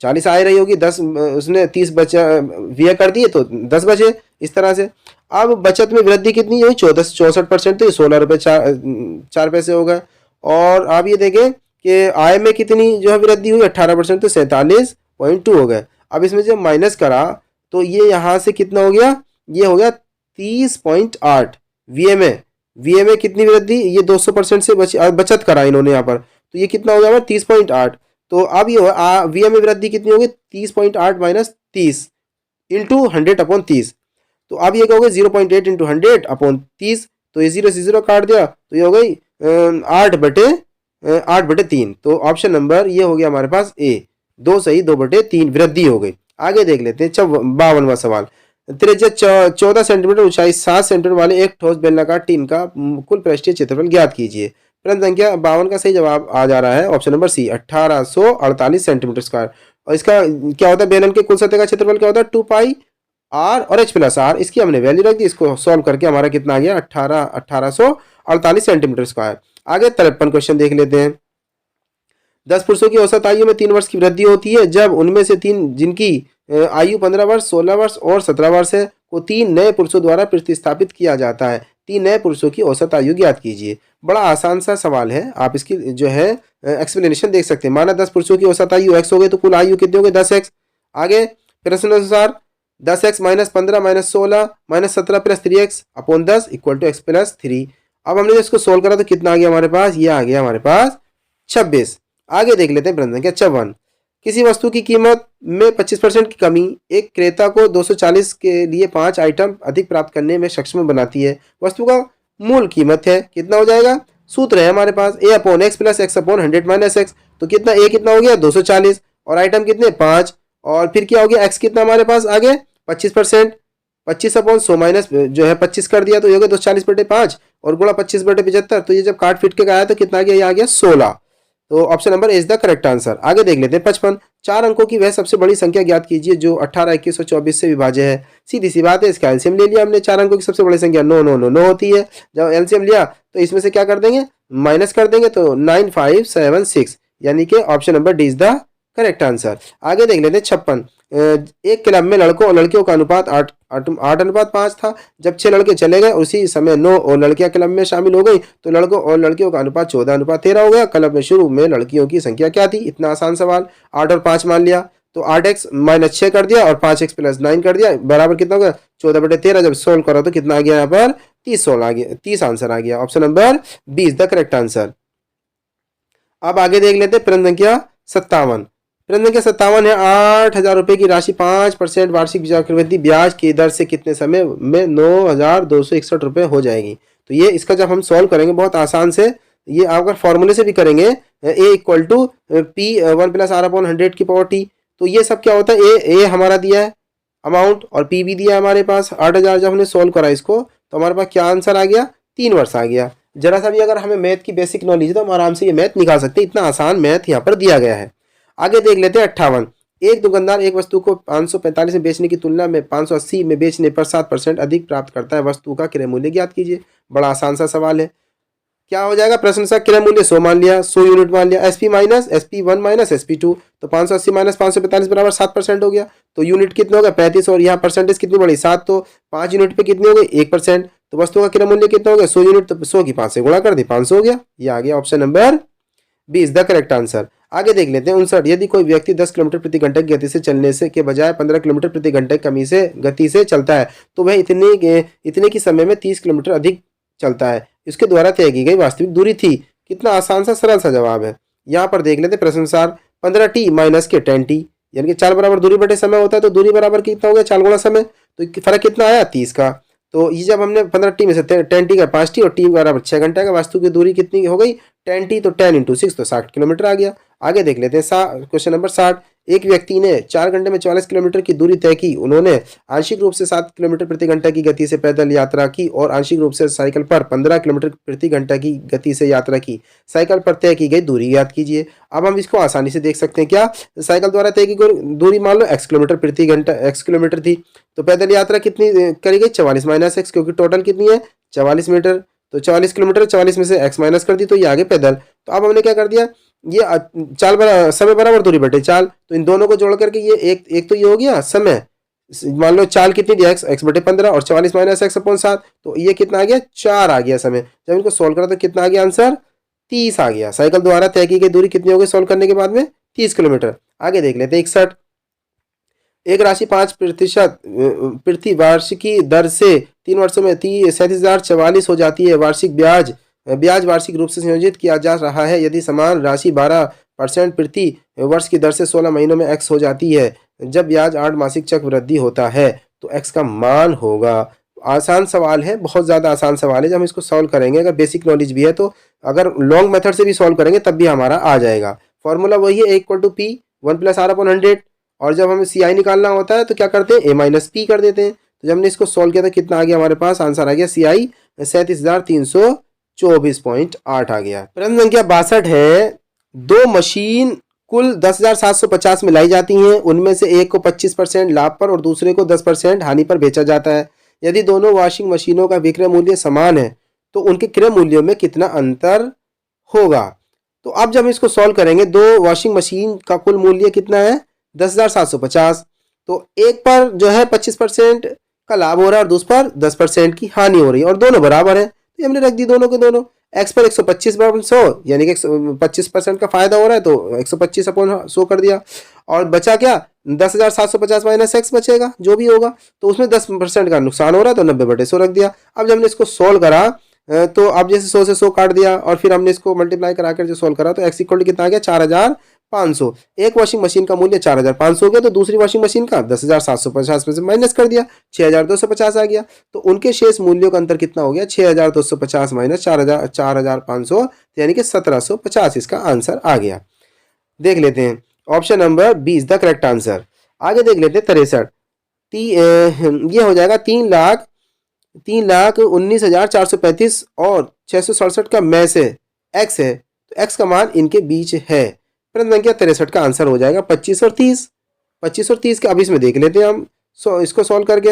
40 आय रही होगी। 10 उसने 30 बचा व्यय कर दिए तो 10 बचे, इस तरह से। अब बचत में वृद्धि कितनी हुई? 64%, तो ये 16 रुपये 4 पैसे हो गए। और आप ये देखें कि आय में कितनी जो है वृद्धि हुई? 18%, तो 47.2 हो गए। अब इसमें जब माइनस करा तो ये यहाँ से कितना हो गया? ये हो गया 30.8। व्यय में कितनी वृद्धि? ये 200% से बचत करा इन्होंने यहाँ पर, तो ये कितना हो गया? 30.8। तो अब ये व्यय में वृद्धि कितनी होगी? 30.8 माइनस 30 इंटू 100/30। तो अब ये क्या हो गया? 0.8 इंटू 100/30। तो ये 0 से 0 काट दिया तो ये हो गई 8/3। तो ऑप्शन नंबर ये हो गया हमारे पास ए, 2 सही 2/3 वृद्धि हो गई। आगे देख लेते हैं 52वां सवाल। त्रिज्या 14 सेंटीमीटर ऊंचाई 7 सेंटीमीटर वाले एक ठोस बेलनाकार टीन का कुल पृष्ठीय क्षेत्रफल ज्ञात कीजिए। प्रश्न संख्या 52 का सही जवाब आ जा रहा है option number C, 1848 centimetre square. और इसका क्या होता है? बेलन के कुल सतह का क्षेत्रफल क्या होता है? 2πr और h + r। इसकी हमने वैल्यू रख दी। इसको सॉल्व करके हमारा कितना आ गया? 1848 सेंटीमीटर स्क्वायर। आगे 53 क्वेश्चन देख लेते हैं। 10 पुरुषों की औसत आयु में 3 वर्ष की वृद्धि होती है जब उनमें से 3 जिनकी आयु 15 वर्ष, 16 वर्ष और 17 वर्ष है को 3 नए पुरुषों द्वारा प्रतिस्थापित किया जाता है। 3 नए पुरुषों की औसत आयु ज्ञात कीजिए। बड़ा आसान सा सवाल है, आप इसकी जो है एक्सप्लेनेशन देख सकते हैं। माना 10 पुरुषों की औसत आयु x हो गई तो कुल आयु कितनी हो गई? 10x। आगे प्रश्न अनुसार 10x - 15 - 16 - 17 + 3x/10 = x + 3। अब हमने इसको सोल्व करा तो कितना आ गया हमारे पास? ये आ गया हमारे पास 26। आगे देख लेते हैं प्रश्न संख्या 54। किसी वस्तु की कीमत में 25% की कमी एक क्रेता को 240 के लिए 5 आइटम अधिक प्राप्त करने में सक्षम बनाती है। वस्तु का मूल कीमत है, कितना हो जाएगा? सूत्र है हमारे पास a/x + x/100 - x। तो कितना a कितना हो गया? 240 और आइटम कितने? 5। और फिर क्या हो गया? x कितना हमारे पास आगे? 25%। 25/100 माइनस जो है 25 कर दिया तो ये हो गया 240/5 और गुणा 25/75। तो ये जब काट फिट के आया तो कितना आ गया? ये आ गया 16। तो option number is the correct answer. आगे देख लेते हैं 55। 4 अंकों की वह सबसे बड़ी संख्या ज्ञात कीजिए जो 18, 21 और 24 से विभाज्य है। सीधी सी बात है, इसका एलसीएम ले लिया हमने। 4 अंकों की सबसे बड़ी संख्या 9 9 9 9 होती है। जब एलसीएम लिया तो इसमें से क्या कर देंगे? माइनस कर देंगे तो 9576, यानी कि option number D is the correct answer. आगे देख लेते हैं 56। एक क्लब में लड़कों और लड़कियों का अनुपात 8:5 था। जब 6 लड़के चले गए उसी समय 9 और लड़कियां क्लब में शामिल हो गई तो लड़कों और लड़कियों का अनुपात 14:13 हो गया। क्लब में शुरू में लड़कियों की संख्या क्या थी? इतना आसान सवाल। 8 और 5 मान लिया तो 8x - 6 कर दिया और 5x + 9 कर दिया, बराबर कितना हो गया? 14/13। जब सोल्व करा तो कितना आ गया यहाँ पर? 30 आ गया, 30 आंसर आ गया। Option number B is the correct answer. अब आगे देख लेते हैं प्रश्न संख्या 57। प्रश्न संख्या 57 है 8,000 रुपये की राशि 5% वार्षिक चक्रवृद्धि ब्याज की दर से कितने समय में 9,261 रुपये हो जाएगी। तो ये इसका जब हम सॉल्व करेंगे बहुत आसान से, ये अगर फॉर्मूले से भी करेंगे a = P 1 + r/100 की पावर t। तो ये सब क्या होता है? ए हमारा दिया है, अमाउंट और पी भी दिया हमारे पास 8,000। जब हमने सोल्व करा इसको तो हमारे पास क्या आंसर आ गया, 3 वर्ष आ गया। जरा सा भी अगर हमें मैथ की बेसिक नॉलेज है तो हम आराम से ये मैथ निकाल सकते हैं, इतना आसान मैथ यहाँ पर दिया गया है। आगे देख लेते हैं 58। एक दुकानदार एक वस्तु को 545 में बेचने की तुलना में 580 में बेचने पर 7% अधिक प्राप्त करता है। वस्तु का क्रय मूल्य ज्ञात कीजिए। बड़ा आसान सा सवाल है। क्या हो जाएगा, प्रश्न सा क्रय मूल्य 100 मान लिया, 100 यूनिट मान लिया, SP minus SP1 minus SP2, तो 580 माइनस 545 बराबर 7% हो गया। तो यूनिट कितने हो गए 35 और यहाँ परसेंटेज कितनी बढ़ी 7, तो 5 यूनिट पे कितनी हो गई 1%। तो वस्तु का क्रय मूल्य कितना हो गया 100 यूनिट, तो 100 की 5 से गुणा कर दी 500 हो गया। ये आ गया option number 20 the correct answer. आगे देख लेते हैं 59। यदि कोई व्यक्ति 10 किलोमीटर प्रति घंटे की गति से चलने से के बजाय 15 किलोमीटर प्रति घंटे कमी से गति से चलता है तो वह इतने की समय में 30 किलोमीटर अधिक चलता है। इसके द्वारा तय की गई वास्तविक दूरी थी। कितना आसान सा सरल सा जवाब है। यहाँ पर देख लेते प्रश्नानुसार 15t माइनस के 10t, यानी कि 4 बराबर दूरी बटे समय होता है, तो दूरी बराबर कितना हो गया 4 गुणा समय, तो फर्क कितना आया 30 का। तो ये जब हमने 15t में से 10t का 5t और t बराबर 6 घंटे का, वास्तु की दूरी कितनी हो गई 10t, तो 10 × 6 तो 60 किलोमीटर आ गया। आगे देख लेते हैं क्वेश्चन नंबर 60। एक व्यक्ति ने 4 घंटे में 44 किलोमीटर की दूरी तय की। उन्होंने आंशिक रूप से 7 किलोमीटर प्रति घंटा की गति से पैदल यात्रा की और आंशिक रूप से साइकिल पर 15 किलोमीटर प्रति घंटा की गति से यात्रा की। साइकिल पर तय की गई दूरी याद कीजिए। अब हम इसको आसानी से देख सकते हैं। क्या साइकिल द्वारा तय की गई दूरी मान लो x किलोमीटर प्रति घंटा x किलोमीटर थी, तो पैदल यात्रा कितनी करी गई 44 माइनस x, क्योंकि टोटल कितनी है 44 मीटर, तो 44 किलोमीटर 44 में से x माइनस कर दी तो ये आगे पैदल। तो अब हमने क्या कर दिया, ये चाल समय बराबर दूरी बटे चाल, तो इन दोनों को जोड़ करके ये एक तो ये हो गया समय, मान लो चाल कितनी दी x बटे 15 और 44 माइनस x/7, तो ये कितना आ गया 4 आ गया समय। जब इनको सोल्व करा तो कितना आ गया आंसर 30 आ गया। साइकिल द्वारा तय की गई दूरी कितनी हो गई सोल्व करने के बाद में 30 किलोमीटर। आगे देख लेते हैं 61। एक राशि 5% प्रति वार्षिकी दर से 3 वर्षों में 37,044 हो जाती है। वार्षिक ब्याज वार्षिक रूप से संयोजित किया जा रहा है। यदि समान राशि 12% प्रति वर्ष की दर से 16 महीनों में x हो जाती है, जब ब्याज 8 मासिक चक्रवृद्धि होता है तो x का मान होगा। आसान सवाल है, बहुत ज़्यादा आसान सवाल है। जब हम इसको सॉल्व करेंगे, अगर बेसिक नॉलेज भी है तो अगर लॉन्ग मेथड से भी सॉल्व करेंगे तब भी हमारा आ जाएगा। फॉर्मूला वही है A = P 1 + R/100, और जब हमें CI निकालना होता है तो क्या करते हैं A - P कर देते हैं। तो जब हमने इसको सॉल्व किया तो कितना आ गया हमारे पास आंसर आ गया CI 37,324.8 आ गया। प्रश्न संख्या 62 है। 2 मशीन कुल 10,750 में लाई जाती हैं। उनमें से एक को 25% लाभ पर और दूसरे को 10% हानि पर बेचा जाता है। यदि दोनों वॉशिंग मशीनों का विक्रय मूल्य समान है तो उनके क्रय मूल्यों में कितना अंतर होगा। तो अब जब हम इसको सॉल्व करेंगे, 2 वॉशिंग मशीन का कुल मूल्य कितना है 10,750, तो एक पर जो है 25% का लाभ हो रहा है और दूसरे पर 10% की हानि हो रही है और दोनों बराबर है, तो हमने रख दी दोनों के दोनों। x पर 125/100 यानी कि 25% का फायदा हो रहा है तो 125/100 कर दिया, और बचा क्या 10,750 माइनस x बचेगा जो भी होगा, तो उसमें 10% का नुकसान हो रहा है तो 90/100 रख दिया। अब जब हमने इसको सोल्व करा तो अब जैसे 100 से 100 काट दिया और फिर हमने इसको मल्टीप्लाई करा कर जो सोल्व करा तो x = कितना आ गया 4,500। एक वॉशिंग मशीन का मूल्य 4,500 हो गया, तो दूसरी वॉशिंग मशीन का 10,750 में से माइनस कर दिया 6,250 आ गया। तो उनके शेष मूल्यों का अंतर कितना हो गया 6,250 माइनस 4,500, यानी कि 1,750 इसका आंसर आ गया। देख लेते हैं option number 20 the correct answer. आगे देख लेते हैं 63। ये हो जाएगा 3,19,435 और 667 का में से x है, तो x का मान इनके बीच है। प्रश्न संख्या 63 का आंसर हो जाएगा 25 और 30। 25 और 30 के अब इसमें देख लेते हैं हम इसको सॉल्व करके।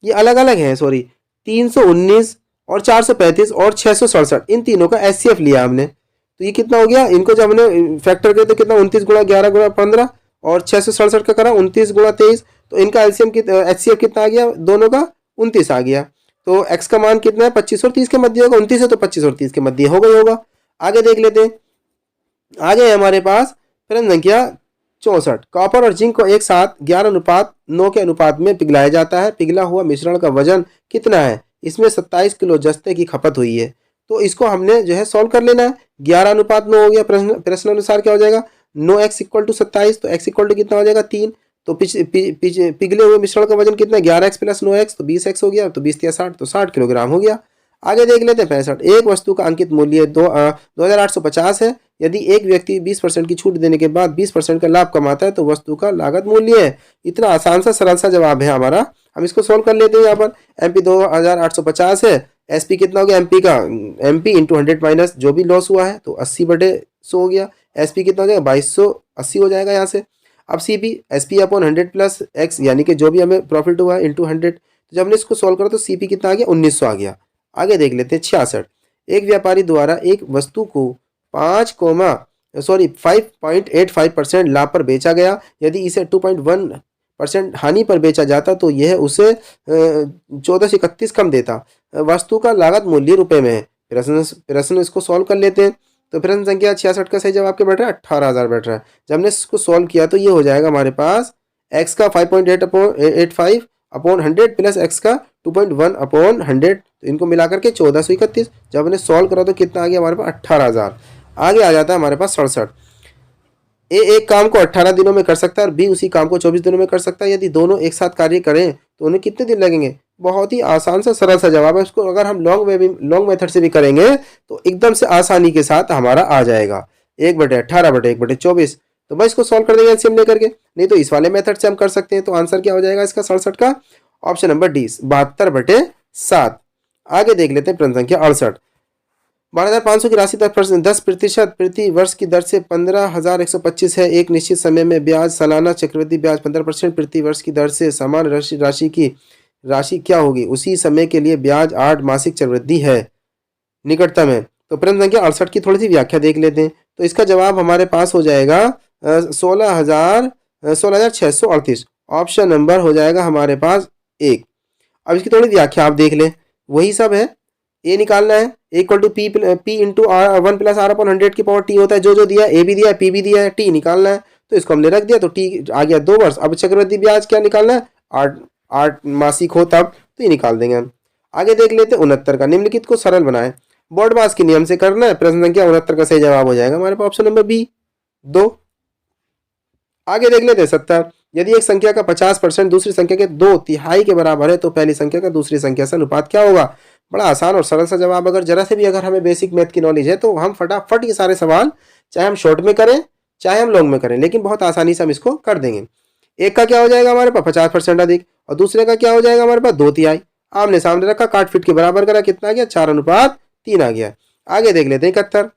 ये अलग अलग हैं, सॉरी 319 और 435 और 667, इन तीनों का HCF लिया हमने, तो ये कितना हो गया, इनको जब हमने फैक्टर किया तो कितना 29 × 11 × 15 और 667 का करा 29 × 23, तो इनका LCM HCF कितना आ गया दोनों का 29 आ गया। तो x का मान कितना है 25 और 30 के मध्य होगा, 29 है तो 25 और 30 के मध्य होगा ही होगा। आगे देख लेते हैं। आगे है हमारे पास प्रश्न संख्या 64। कॉपर और जिंक को एक साथ 11:9 के अनुपात में पिघलाया जाता है। पिघला हुआ मिश्रण का वजन कितना है। इसमें 27 किलो जस्ते की खपत हुई है। तो इसको हमने जो है सॉल्व कर लेना है। 11:9 हो गया, प्रश्न अनुसार क्या हो जाएगा 9x = 27, तो x = कितना हो जाएगा 3। तो पिघले हुए मिश्रण का वजन कितना है 11x + 9x, तो 20x हो गया, तो 20 × 60 तो 60 किलोग्राम हो गया। आगे देख लेते हैं 65। एक वस्तु का अंकित मूल्य 2,850 है। यदि एक व्यक्ति 20% की छूट देने के बाद 20% का लाभ कमाता है तो वस्तु का लागत मूल्य है। इतना आसान सा सरल सा जवाब है हमारा। हम इसको सोल्व कर लेते हैं। यहाँ पर MP 2850 है, SP कितना हो गया MP का, MP इंटू 100 माइनस जो भी लॉस हुआ है तो 80/100 हो गया। SP कितना हो जाएगा 2280 हो जाएगा यहाँ से। अब CP SP upon 100 plus X यानी कि जो भी हमें प्रॉफिट हुआ है इंटू 100। तो जब हमने इसको सॉल्व करा तो CP कितना आ गया 1900 आ गया। आगे देख लेते हैं 66। एक व्यापारी द्वारा एक वस्तु को 5.85% लाभ पर बेचा गया। यदि इसे 2.1% हानि पर बेचा जाता तो यह उसे 1431 कम देता। वस्तु का लागत मूल्य रुपए में है। प्रश्न इसको सॉल्व कर लेते हैं। तो प्रश्न संख्या 66 का सही जवाब क्या बैठ रहा है 18,000 बैठ रहा है। जब हमने इसको सॉल्व किया तो ये हो जाएगा हमारे पास x का 5.85 अपॉन 100 प्लस x का 2.1 अपॉन 100, तो इनको मिलाकर के 1431। जब हमने सॉल्व करा तो कितना आ गया हमारे पास 18,000। आगे आ जाता है हमारे पास 67। ए एक काम को 18 दिनों में कर सकता है और बी उसी काम को 24 दिनों में कर सकता है। यदि दोनों एक साथ कार्य करें तो उन्हें कितने दिन लगेंगे। बहुत ही आसान सा सरल सा जवाब है। इसको अगर हम लॉन्ग मेथड से भी करेंगे तो एकदम से आसानी के साथ हमारा आ जाएगा 1/18/1/24। तो बस इसको सॉल्व कर देंगे एलसीएम लेकर के। नहीं तो इस वाले मेथड से हम कर सकते हैं। तो आंसर क्या हो जाएगा इसका 67 का ऑप्शन नंबर डी 72/7। आगे देख लेते हैं प्रश्न संख्या 68। 12,500 की राशि 10% प्रति वर्ष की दर से 15,125 है। एक निश्चित समय में ब्याज सालाना चक्रवृद्धि ब्याज 15% प्रति वर्ष की दर से समान राशि क्या होगी। उसी समय के लिए ब्याज 8 मासिक चक्रवृद्धि है निकटतम है। तो प्रश्न संख्या 68 की थोड़ी सी व्याख्या देख लेते हैं। तो इसका जवाब हमारे पास हो जाएगा 16,638। ऑप्शन नंबर हो जाएगा हमारे पास 1। अब इसकी थोड़ी व्याख्या आप देख लें। वही सब है, ए निकालना है equal to P into 1 plus R upon 100 की पावर टी होता है। जो दिया ए भी दिया है पी भी दिया है, टी निकालना है। तो इसको हमने रख दिया तो टी आ गया 2 वर्ष। अब चक्रवृद्धि ब्याज क्या निकालना है 8 मासिक हो तब, तो ये निकाल देंगे हम। आगे देख लेते हैं 69 का। निम्नलिखित को सरल बनाए बोर्डमास के नियम से करना है। प्रश्न संख्या 69 का सही जवाब हो जाएगा हमारे पास ऑप्शन नंबर बी 2। आगे देख लेते हैं 70। यदि एक संख्या का 50% दूसरी संख्या के 2/3 के बराबर है तो पहली संख्या का दूसरी संख्या से अनुपात क्या होगा। बड़ा आसान और सरल सा जवाब। अगर जरा से भी अगर हमें बेसिक मैथ की नॉलेज है तो हम फटाफट ये सारे सवाल चाहे हम शॉर्ट में करें चाहे हम लॉन्ग में करें, लेकिन बहुत आसानी से हम इसको कर देंगे। एक का क्या हो जाएगा हमारे पास 50% अधिक और दूसरे का क्या हो जाएगा हमारे पास 2/3। आमने सामने रखा काट फिट के बराबर करा, कितना आ गया 4:3 आ गया। आगे देख लेते हैं 71।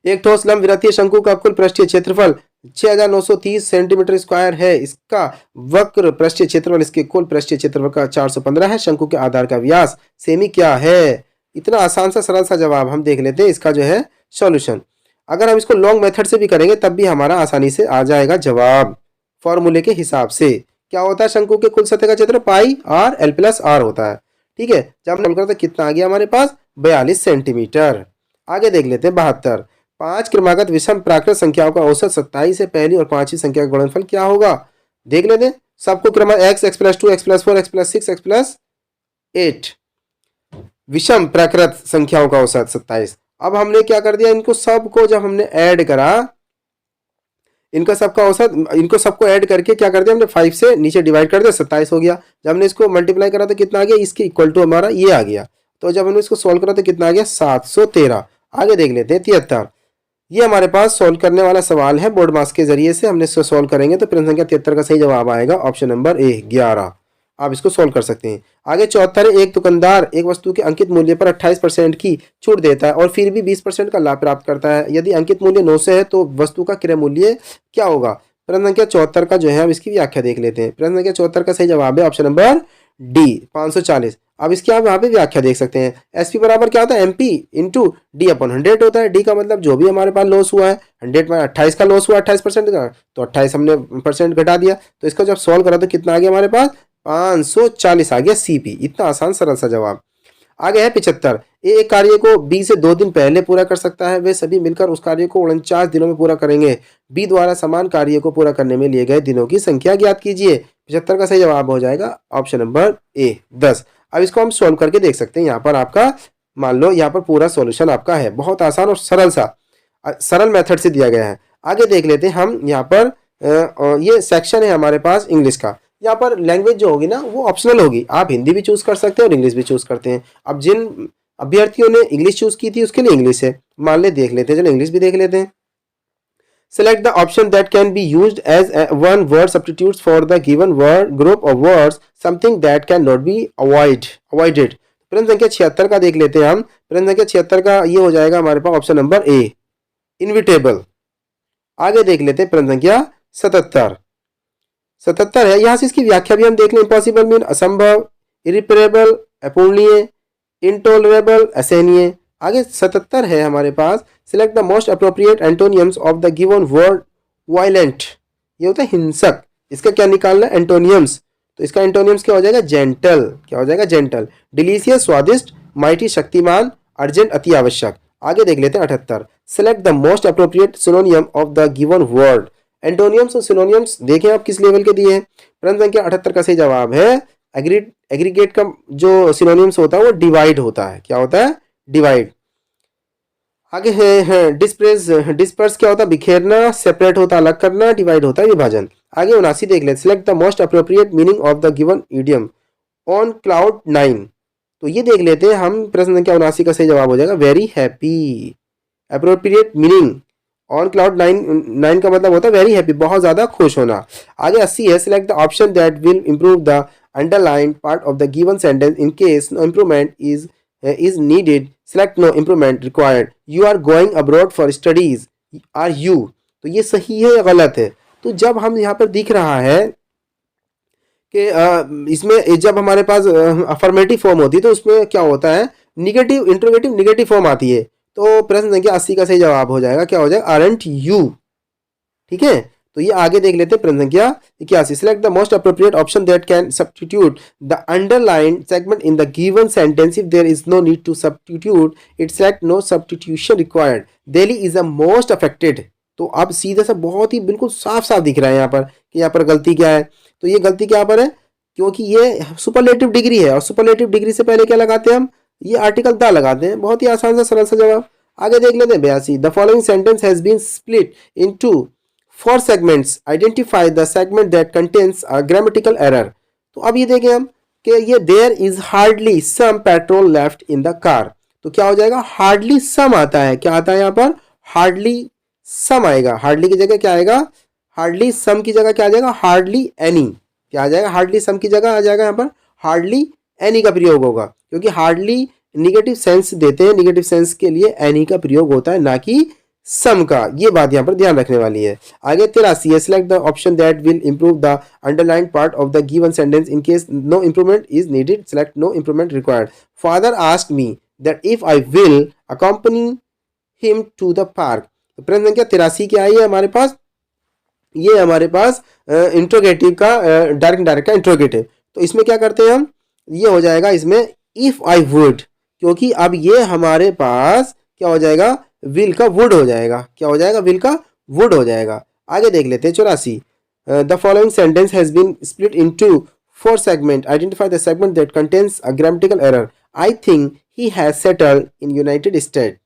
एक ठोस लंब विरतीय शंकु का कुल पृष्ठीय क्षेत्रफल 6,930 सेंटीमीटर स्क्वायर है। इसका वक्र पृष्ठीय क्षेत्रफल इसके कुल पृष्ठीय क्षेत्रफल का 415 है। शंकु के आधार का व्यास सेमी क्या है। इतना आसान सा सरल सा जवाब हम देख लेते हैं इसका जो है सॉल्यूशन। अगर हम इसको लॉन्ग मेथड से भी करेंगे तब भी हमारा आसानी से आ जाएगा जवाब। फॉर्मूले के हिसाब से क्या होता है शंकु के कुल सतह का क्षेत्र पाई आर एल प्लस आर होता है। ठीक है, जब हम करते कितना आ गया हमारे पास 42 सेंटीमीटर। आगे देख लेते हैं 72। 5 क्रमागत विषम प्राकृत संख्याओं का औसत 27 से पहली और 5वीं संख्या का गुणनफल क्या होगा। देख लेते हैं सबको क्रम x plus 2 x plus 4 x plus 6 x plus 8 विषम प्राकृत संख्याओं का औसत 27। अब हमने क्या कर दिया इनको सबको जब हमने ऐड करा इनका सबका औसत इनको सबको ऐड करके क्या कर दिया हमने 5 से नीचे डिवाइड कर दिया 27 हो गया। जब हमने इसको मल्टीप्लाई करा तो कितना आ गया इसके इक्वल टू हमारा ये आ गया। तो जब हमने इसको सॉल्व करा तो कितना आ गया 713। आगे देख लेते हैं 73। ये हमारे पास सॉल्व करने वाला सवाल है बोर्ड मास के जरिए से हमने इसको सॉल्व करेंगे तो प्रश्न संख्या 73 का सही जवाब आएगा ऑप्शन नंबर ए 11। आप इसको सॉल्व कर सकते हैं। आगे 74। एक दुकानदार एक वस्तु के अंकित मूल्य पर 28% की छूट देता है और फिर भी 20% का लाभ प्राप्त करता है। यदि अंकित मूल्य 900 है तो वस्तु का क्रय मूल्य क्या होगा। प्रश्न संख्या 74 का जो है हम इसकी व्याख्या देख लेते हैं। प्रश्न संख्या 74 का सही जवाब है ऑप्शन नंबर डी 540। अब इसकी आप यहाँ पे व्याख्या देख सकते हैं। एसपी बराबर क्या होता है एमपी इंटू डी अपॉन 100 होता है। डी का मतलब जो भी हमारे पास लॉस हुआ है 100 में 28 का लॉस हुआ 28% का, तो 28 हमने परसेंट घटा दिया। तो इसका जब सॉल्व करा तो कितना आ गया हमारे पास 540 आ गया सीपी। इतना आसान सरल सा जवाब। आगे है 75। एक कार्य को बी से 2 दिन पहले पूरा कर सकता है। वे सभी मिलकर उस कार्य को 49 दिनों में पूरा करेंगे। बी द्वारा समान कार्य को पूरा करने में लिए गए दिनों की संख्या ज्ञात कीजिए। 75 का सही जवाब हो जाएगा ऑप्शन नंबर ए 10। अब इसको हम सॉल्व करके देख सकते हैं। यहाँ पर आपका मान लो यहाँ पर पूरा सॉल्यूशन आपका है। बहुत आसान और सरल मेथड से दिया गया है। आगे देख लेते हैं हम यहाँ पर ये सेक्शन है हमारे पास इंग्लिश का। यहाँ पर लैंग्वेज जो होगी ना वो ऑप्शनल होगी। आप हिंदी भी चूज कर सकते हैं और इंग्लिश भी चूज करते हैं। अब जिन अभ्यर्थियों ने इंग्लिश चूज की थी उसके लिए इंग्लिश है, मान ले देख लेते हैं, चलो इंग्लिश भी देख लेते हैं। Select the option that can be used as one word substitutes for the given word group of words, something that cannot be avoided। प्रश्न संख्या 76 का देख लेते हैं हम। प्रश्न संख्या 76 का ये हो जाएगा हमारे पास ऑप्शन नंबर ए, इनविटेबल। आगे देख लेते हैं प्रश्न संख्या 77 है, यहां से इसकी व्याख्या भी हम देख लें। इम्पॉसिबल मीन असंभव, इरिपेरेबल अपूर्णीय, इंटॉलरेबल असहनीय। आगे 77 है हमारे पास, select the most appropriate antonyms of the given word violent, ये होता है हिंसक। इसका क्या निकालना है, एंटोनियम्स। तो इसका एंटोनियम्स क्या हो जाएगा, जेंटल। क्या हो जाएगा, जेंटल। डिलीशियस स्वादिष्ट, माइटी शक्तिमान, अर्जेंट अति आवश्यक। आगे देख लेते हैं 78, select the most appropriate सिनोनियम of the given word. एंटोनियम्स और सिनोनियम्स देखें आप किस लेवल के दिए हैं। प्रश्न संख्या 78 का सही जवाब है एग्रीगेट का जो सिनोनियम्स होता है वो डिवाइड होता है। क्या होता है, डिवाइड। आगे है डिस्पर्स क्या होता है, बिखेरना, सेपरेट होता है अलग करना, डिवाइड होता है विभाजन। आगे 79 देख लेते, select the most appropriate meaning of the given idiom on cloud 9। तो ये देख लेते हैं हम। प्रश्न संख्या 79 का सही जवाब हो जाएगा very happy. Appropriate meaning on cloud 9 का मतलब होता है वेरी हैप्पी, बहुत ज्यादा खुश होना। आगे 80 है, select the option that will improve the underline part of the given sentence in case no improvement is needed, select no improvement required, you are going abroad for studies, are you। तो ये सही है या गलत है। तो जब हम यहाँ पर दिख रहा है कि इसमें जब हमारे पास अफर्मेटिव फॉर्म होती है तो उसमें क्या होता है, निगेटिव इंट्रोगेटिव निगेटिव फॉर्म आती है। तो प्रश्न संख्या 80 का सही जवाब हो जाएगा, क्या हो जाएगा, आरंट यू। ठीक है, तो ये आगे देख लेते हैं। प्रश्न संख्या 81, select the most appropriate option that can substitute the underline segment in the given sentence if there is no need to substitute it, select no substitution required, Delhi is the most affected. तो अब सीधा सा बहुत ही बिल्कुल साफ साफ दिख रहा है यहाँ पर कि यहाँ पर गलती क्या है। तो ये गलती क्या पर है, क्योंकि ये सुपरलेटिव डिग्री है और सुपरलेटिव डिग्री से पहले क्या लगाते हैं हम, ये आर्टिकल द लगाते हैं। बहुत ही आसान सा सरल सा जवाब। आगे देख लेते हैं 82, the following sentence has been split into 4 segments, identify the segment that contains a grammatical error। तो अब ये देखें हम कि ये there is hardly some petrol left in the car। तो क्या हो जाएगा, hardly some आता है। क्या आता है यहाँ पर, hardly some आएगा। hardly की जगह क्या आएगा, hardly some की जगह क्या आ जाएगा, hardly any। क्या आ जाएगा, hardly some की जगह आ जाएगा यहाँ पर hardly any का प्रयोग होगा, क्योंकि hardly निगेटिव सेंस देते हैं। निगेटिव सेंस के लिए any का प्रयोग होता है, ना कि सम का। ये बात यहाँ पर ध्यान रखने वाली है। आगे 83 है, select the option that will improve the underline part of the given sentence in case no improvement is needed, select no improvement required. Father asked me that if I will accompany him to the park. प्रश्न संख्या 83 क्या आई है हमारे पास, ये हमारे पास interrogative का direct का interrogative. तो इसमें क्या करते हैं हम, ये हो जाएगा इसमें इफ आई वुड, क्योंकि अब ये हमारे पास क्या हो जाएगा, विल का वुड हो जाएगा। क्या हो जाएगा, विल का वुड हो जाएगा। आगे देख लेते हैं 84, the following sentence has been split into 4 segments, identify the segment that contains a grammatical error, I think he has settled in United State.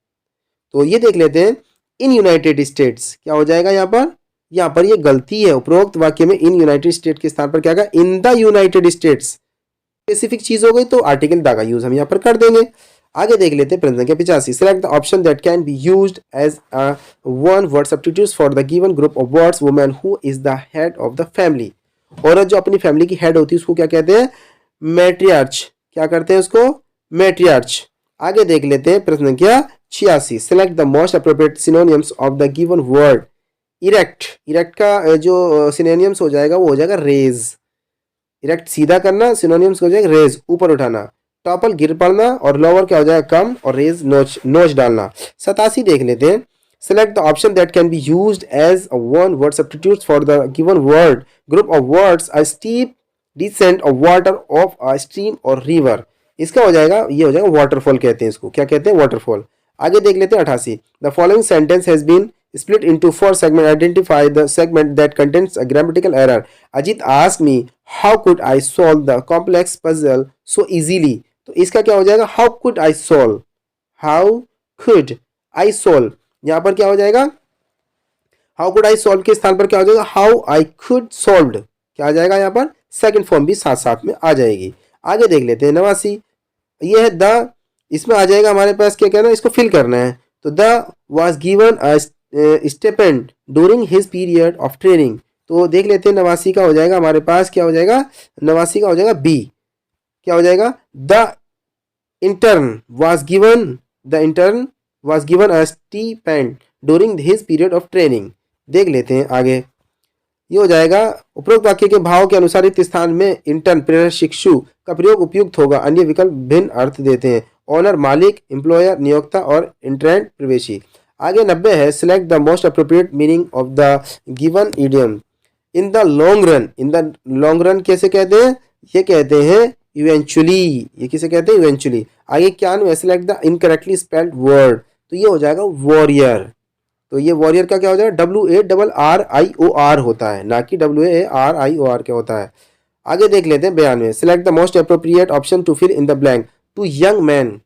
तो ये देख लेते हैं, इन यूनाइटेड स्टेट्स क्या हो जाएगा यहाँ पर ये गलती है। उपरोक्त वाक्य में इन यूनाइटेड स्टेट के स्थान पर क्या होगा, in the United states. Specific चीज हो गई तो आर्टिकल द का यूज हम यहाँ पर कर देंगे। आगे देख लेते हैं प्रश्न संख्या 85, select the option that can be used as a one word substitutes for the given group of words, woman who is the head of the family. औरत जो अपनी फैमिली की हेड होती है उसको क्या कहते हैं, मैट्रियार्च। क्या करते हैं उसको, मैट्रियार्च। आगे देख लेते हैं प्रश्न संख्या 86, select the most appropriate synonyms of the given word erect. Erect का जो सिनोनिम्स हो जाएगा वो हो जाएगा रेज। इरेक्ट सीधा करना, सिनोनिम्स हो जाएगा रेज ऊपर उठाना, टॉपल गिर पड़ना, और लोअर क्या हो जाएगा कम, और रेज नोच डालना। 87 देख लेते हैं, select the option that can be used as a one word substitutes for the given word group of words, a steep descent of water of a stream और रिवर। इसका हो जाएगा, ये हो जाएगा वाटरफॉल कहते हैं इसको। क्या कहते हैं, वाटरफॉल। आगे देख लेते हैं 88, the following sentence has been split into 4 segments, identify the segment that contains a grammatical error, Ajit asked me how could I solve the complex puzzle so easily। तो इसका क्या हो जाएगा, how could I solve, how could I solve। यहां पर क्या हो जाएगा, how could I solve के स्थान पर क्या हो जाएगा, how I could solved। क्या आ जाएगा यहाँ पर, सेकंड फॉर्म भी साथ साथ में आ जाएगी। आगे देख लेते हैं 89, ये है द, इसमें आ जाएगा हमारे पास क्या कहना है, इसको फिल करना है। तो the was given a stipend during his period of training. तो देख लेते हैं, नवासी का हो जाएगा हमारे पास, क्या हो जाएगा, नवासी का हो जाएगा बी, क्या हो जाएगा, the intern was given the intern was given a stipend during his period of training। देख लेते हैं आगे, ये हो जाएगा उपरोक्त वाक्य के भाव के अनुसार इस स्थान में इंटर्न प्रशिक्षु का प्रयोग उपयुक्त होगा, अन्य विकल्प भिन्न अर्थ देते हैं। ऑनर मालिक, एम्प्लॉयर नियोक्ता और इंटरेंट प्रवेशी। आगे 90 है, select the most appropriate meaning of the given idiom. In the long run, in the long run कैसे कहते हैं, ये कहते हैं इवेंचुअली, ये किसे कहते हैं, इवेंचुअली। आगे क्या नाम है, select the incorrectly spelled word, तो ये हो जाएगा वॉरियर। तो ये वॉरियर का क्या हो जाएगा, WARRIOR होता है, ना कि WARRIOR क्या होता है। आगे देख लेते हैं 92, select the most appropriate option to fill in the blank. Two young man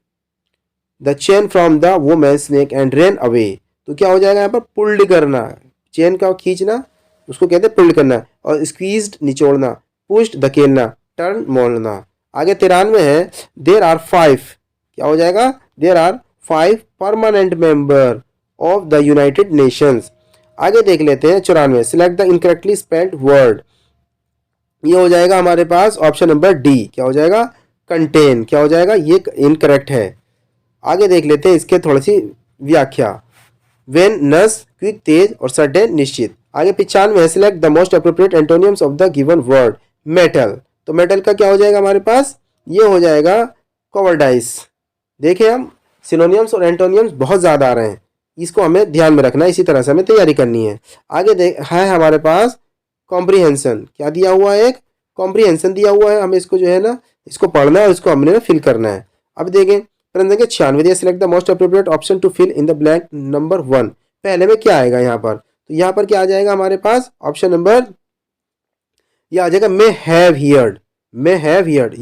the chain from the woman's neck and run away. तो क्या हो जाएगा यहाँ पर, पुल्ड करना, चेन का खींचना उसको कहते हैं पुल्ड करना, और स्क्वीज्ड निचोड़ना, पुश्ड धकेलना, टर्न मोड़ना। आगे 93 है, देर आर 5, क्या हो जाएगा, there are 5 permanent member of the united nations. आगे देख लेते हैं 94, select the incorrectly spelled word. ये हो जाएगा हमारे पास ऑप्शन नंबर डी, क्या हो जाएगा, कंटेन, क्या हो जाएगा, ये इनकरेक्ट है। आगे देख लेते हैं इसके थोड़ी सी व्याख्या। वेन नस, क्विक तेज, और सडन निश्चित। आगे 95 है, select the most appropriate antonyms of the given word. Metal, तो मेटल का क्या हो जाएगा हमारे पास, ये हो जाएगा कॉवर्डाइस। देखें हम सिनोनियम्स और एंटोनियम्स बहुत ज़्यादा आ रहे हैं, इसको हमें ध्यान में रखना है, इसी तरह से हमें तैयारी करनी है। आगे देख है हमारे पास कॉम्प्रीहेंशन, क्या दिया हुआ है, एक कॉम्प्रीहेंशन दिया हुआ है, हमें इसको जो है ना, इसको पढ़ना है और इसको हमने ना फिल करना है। अब देखें प्रश्न संख्या 96, select the most appropriate option to fill in the blank number 1। पहले में क्या आएगा यहाँ पर, तो यहाँ पर क्या आ जाएगा हमारे पास, ऑप्शन नंबर, ये आ जाएगा may have heard, may have heard,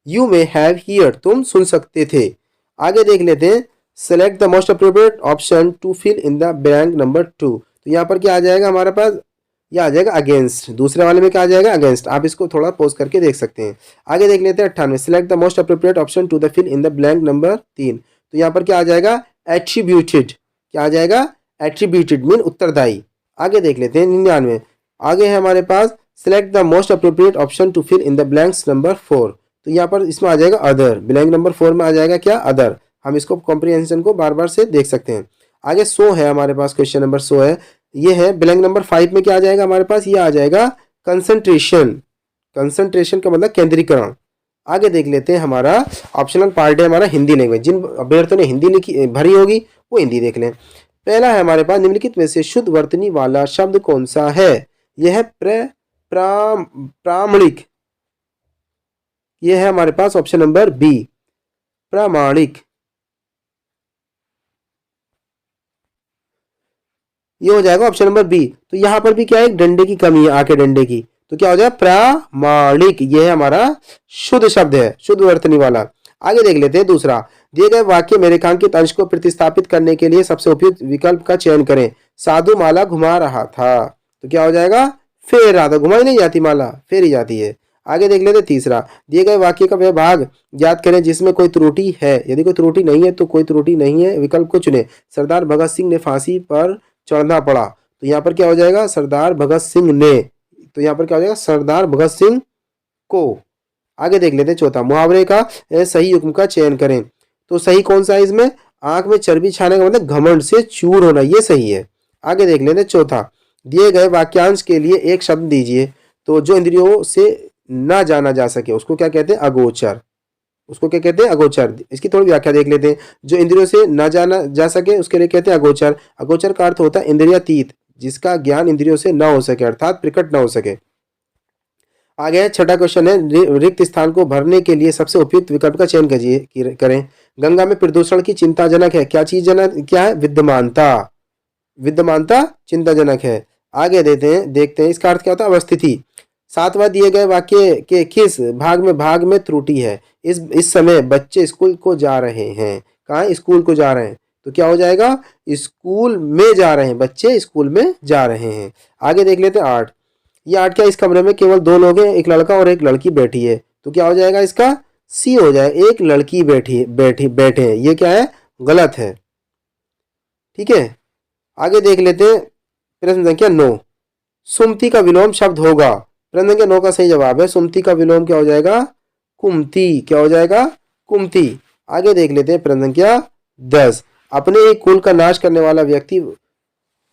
you may have heard, तुम सुन सकते थे। आगे देख लेते हैं, select the most appropriate option to fill in the blank number 2। तो यहाँ पर क्या आ जाएगा हमारे पास, यह आ जाएगा अगेंस्ट, दूसरे वाले में क्या आ जाएगा, अगेंस्ट। आप इसको थोड़ा पोज करके देख सकते हैं। आगे देख लेते हैं 98, select the most appropriate option to the fill in the blank number 3। तो यहाँ पर क्या आ जाएगा, एट्रीब्यूटेड, क्या आ जाएगा, एट्रीब्यूटेड मीन उत्तरदायी। आगे देख लेते हैं 99, आगे है हमारे पास, select the most appropriate option to fill in the blanks number 4। तो यहाँ पर इसमें आ जाएगा अदर, ब्लैंक नंबर 4 में आ जाएगा क्या, अदर। हम इसको कॉम्प्रिहेंशन को बार बार से देख सकते हैं। आगे 100 है हमारे पास, क्वेश्चन नंबर 100 है, ये है ब्लैंक नंबर 5 में क्या आ जाएगा हमारे पास, ये आ जाएगा कंसंट्रेशन, कंसंट्रेशन का मतलब केंद्रीकरण। आगे देख लेते हैं हमारा ऑप्शनल पार्ट है हमारा हिंदी लैंग्वेज, जिन अभ्यर्थियों ने हिंदी लिखी भरी होगी वो हिंदी देख लें। पहला है हमारे पास, निम्नलिखित में से शुद्ध वर्तनी वाला शब्द कौन सा है, यह है प्रामाणिक, यह है हमारे पास ऑप्शन नंबर बी, प्रामाणिक। ये हो जाएगा ऑप्शन नंबर बी। तो यहां पर भी क्या है, डंडे की कमी है, आके डंडे की, तो क्या हो जाएगा, प्रामाणिक, ये है हमारा शुद्ध शब्द है, शुद्ध वर्तनी वाला। आगे देख लेते हैं दूसरा, दिए गए वाक्य में रेखांकित अंश को प्रतिस्थापित करने के लिए सबसे उपयुक्त विकल्प का चयन करें। साधु माला घुमा रहा था, तो क्या हो जाएगा, फेर रहा था, घुमाई नहीं जाती माला, फेरी जाती है। आगे देख लेते तीसरा, दिए गए वाक्य का वह भाग ज्ञात करें जिसमें कोई त्रुटि है, यदि कोई त्रुटि नहीं है तो कोई त्रुटि नहीं है विकल्प को चुने। सरदार भगत सिंह ने फांसी पर चढ़ना पड़ा, तो यहाँ पर क्या हो जाएगा, सरदार भगत सिंह ने, तो यहाँ पर क्या हो जाएगा, सरदार भगत सिंह को। आगे देख लेते हैं चौथा, मुहावरे का सही युग्म का चयन करें। तो सही कौन सा है इसमें, आंख में चर्बी छाने का मतलब घमंड से चूर होना, ये सही है। आगे देख लेते हैं चौथा, दिए गए वाक्यांश के लिए एक शब्द दीजिए। तो जो इंद्रियों से ना जाना जा सके उसको क्या कहते हैं, अगोचर, उसको क्या कहते हैं, अगोचर। इसकी थोड़ी व्याख्या देख लेते हैं। जो इंद्रियों से ना जाना जा सके उसके लिए कहते हैं अगोचर। अगोचर का अर्थ होता है इंद्रियातीत, जिसका ज्ञान इंद्रियों से ना हो सके, अर्थात प्रकट ना हो सके। आगे छठा क्वेश्चन है, रिक्त स्थान को भरने के लिए सबसे उपयुक्त विकल्प का चयन करें। गंगा में प्रदूषण की चिंताजनक है, क्या चीज जनक, क्या है, विद्यमानता, विद्यमानता चिंताजनक है। आगे देखते हैं इसका अर्थ क्या होता है, अवस्थिति। सातवां, दिए गए वाक्य के किस भाग में त्रुटि है। इस समय बच्चे स्कूल को जा रहे हैं, कहाँ, स्कूल को जा रहे हैं, तो क्या हो जाएगा, स्कूल में जा रहे हैं, बच्चे स्कूल में जा रहे हैं। आगे देख लेते हैं 8, ये 8 क्या, इस कमरे में केवल 2 लोग हैं, एक लड़का और एक लड़की बैठी है, तो क्या हो जाएगा इसका, सी हो जाए, एक लड़की बैठे हैं, ये क्या है, गलत है। ठीक है, आगे देख लेते हैं प्रश्न संख्या 9। सुमति का विलोम शब्द होगा। प्रश्न संख्या 9 का सही जवाब है सुमति का विलोम क्या हो जाएगा, कुमति। क्या हो जाएगा, कुमति। आगे देख लेते हैं प्रश्न संख्या 10। अपने ही कुल का नाश करने वाला व्यक्ति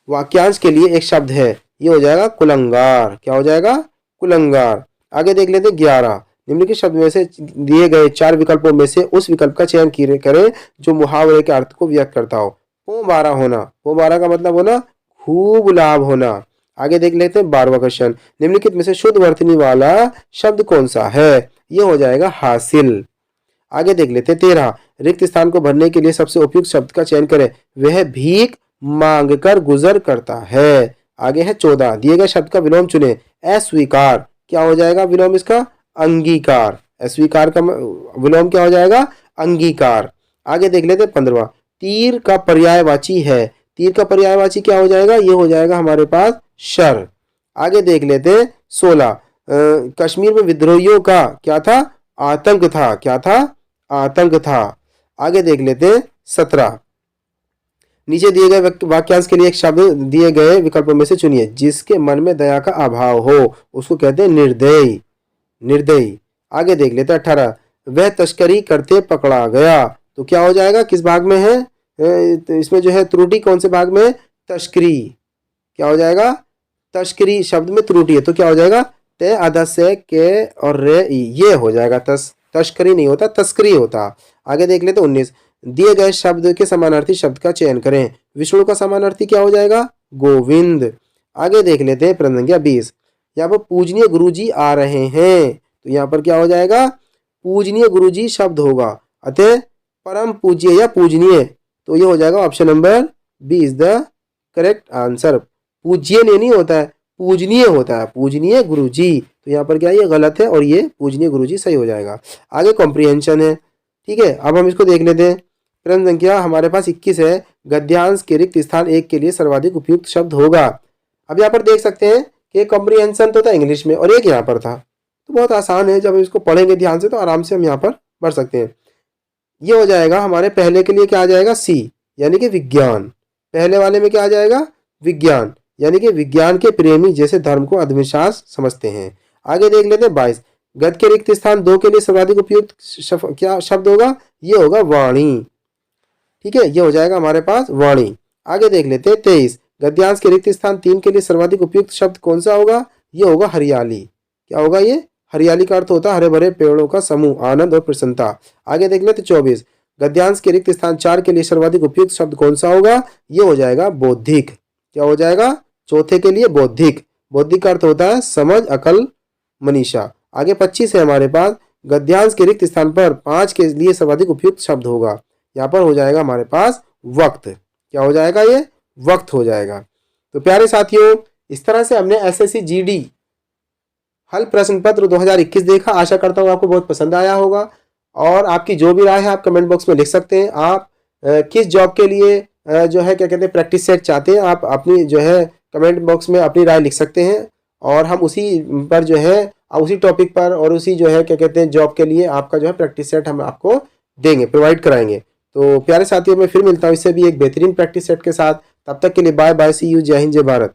वाक्यांश के लिए एक शब्द है, ये हो जाएगा कुलंगार। क्या हो जाएगा, कुलंगार। आगे देख लेते हैं 11। निम्नलिखित शब्द में से दिए गए 4 विकल्पों में से उस विकल्प का चयन करें जो मुहावरे के अर्थ को व्यक्त करता हो। पोंबारा होना, पोंबारा का मतलब होना खूब लाभ होना। आगे देख लेते हैं 12वां क्वेश्चन। निम्नलिखित में से शुद्ध वर्तनी वाला शब्द कौन सा है, ये हो जाएगा हासिल। आगे देख लेते हैं 13। रिक्त स्थान को भरने के लिए सबसे उपयुक्त शब्द का चयन करें, वह भीख मांग कर गुजर करता है। आगे है 14। दिए गए शब्द का विलोम चुने, अस्वीकार। क्या हो जाएगा विलोम इसका, अंगीकार। अस्वीकार का विलोम क्या हो जाएगा, अंगीकार। आगे देख लेते हैं 15वां। तीर का पर्यायवाची है, तीर का पर्यायवाची क्या हो जाएगा, ये हो जाएगा हमारे पास शर। आगे देख लेते हैं 16। कश्मीर में विद्रोहियों का क्या था, आतंक था। क्या था, आतंक था। आगे देख लेते हैं 17। नीचे दिए गए वाक्यांश के लिए एक शब्द दिए गए विकल्पों में से चुनिए। जिसके मन में दया का अभाव हो उसको कहते हैं निर्दयी, निर्दयी। आगे देख लेते हैं 18। वह तस्करी करते पकड़ा गया, तो क्या हो जाएगा, किस भाग में है, इसमें जो है त्रुटि कौन से भाग में, तस्करी। क्या हो जाएगा, तस्करी शब्द में त्रुटि है, तो क्या हो जाएगा, ते आधा से के और रे ई, ये हो जाएगा। तस्करी नहीं होता, तस्करी होता। आगे देख लेते 19। दिए गए शब्द के समानार्थी शब्द का चयन करें। विष्णु का समानार्थी क्या हो जाएगा, गोविंद। आगे देख लेते हैं प्रश्न संख्या 20। यहाँ पर पूजनीय गुरुजी आ रहे हैं, तो यहाँ पर क्या हो जाएगा, पूजनीय गुरुजी शब्द होगा, अतः परम पूज्य या पूजनीय, तो ये हो जाएगा option number B is the correct answer. पूज्य नहीं होता है, पूजनीय होता है, पूजनीय गुरुजी। तो यहाँ पर क्या ये गलत है और ये पूजनीय गुरुजी सही हो जाएगा। आगे कॉम्प्रिहेंशन है, ठीक है। अब हम इसको देख लेते हैं। प्रश्न संख्या हमारे पास 21 है। गद्यांश के रिक्त स्थान 1 के लिए सर्वाधिक उपयुक्त शब्द होगा। अब यहाँ पर देख सकते हैं कि कॉम्प्रिहेंशन तो था इंग्लिश में और एक यहाँ पर था, तो बहुत आसान है, जब हम इसको पढ़ेंगे ध्यान से तो आराम से हम यहाँ पर पढ़ सकते हैं। ये हो जाएगा हमारे पहले के लिए क्या आ जाएगा, सी यानी कि विज्ञान। पहले वाले में क्या आ जाएगा, विज्ञान, यानी कि विज्ञान के प्रेमी जैसे धर्म को अंधविश्वास समझते हैं। आगे देख लेते हैं 22। गद्य के रिक्त स्थान 2 के लिए सर्वाधिक उपयुक्त क्या शब्द होगा, ये होगा वाणी। ठीक है, ये हो जाएगा हमारे पास वाणी। आगे देख लेते हैं 23। गद्यांश के रिक्त स्थान 3 के लिए सर्वाधिक उपयुक्त शब्द कौन सा होगा, ये होगा हरियाली। क्या होगा ये, हरियाली का अर्थ होता है हरे भरे पेड़ों का समूह, आनंद और प्रसन्नता। आगे देख लेते 24। गद्यांश के रिक्त स्थान 4 के लिए सर्वाधिक उपयुक्त शब्द कौन सा होगा, ये हो जाएगा बौद्धिक। क्या हो जाएगा, चौथे के लिए बौद्धिक। बौद्धिक का अर्थ होता है समझ, अकल, मनीषा। आगे 25 है हमारे पास। गद्यांश के रिक्त स्थान पर 5 के लिए सर्वाधिक उपयुक्त शब्द होगा, यहाँ पर हो जाएगा हमारे पास वक्त। क्या हो जाएगा, ये वक्त हो जाएगा। तो प्यारे साथियों, इस तरह से हमने एसएससी जीडी हल प्रश्न पत्र 2021 देखा। आशा करता हूँ आपको बहुत पसंद आया होगा और आपकी जो भी राय है आप कमेंट बॉक्स में लिख सकते हैं। आप किस जॉब के लिए जो है क्या कहते हैं प्रैक्टिस सेट चाहते हैं, आप अपनी जो है कमेंट बॉक्स में अपनी राय लिख सकते हैं और हम उसी पर जो है उसी टॉपिक पर और उसी जो है क्या कहते हैं जॉब के लिए आपका जो है प्रैक्टिस सेट हम आपको देंगे, प्रोवाइड कराएंगे। तो प्यारे साथियों, मैं फिर मिलता हूँ इससे भी एक बेहतरीन प्रैक्टिस सेट के साथ। तब तक के लिए बाय बाय, सी यू, जय हिंद, जय भारत।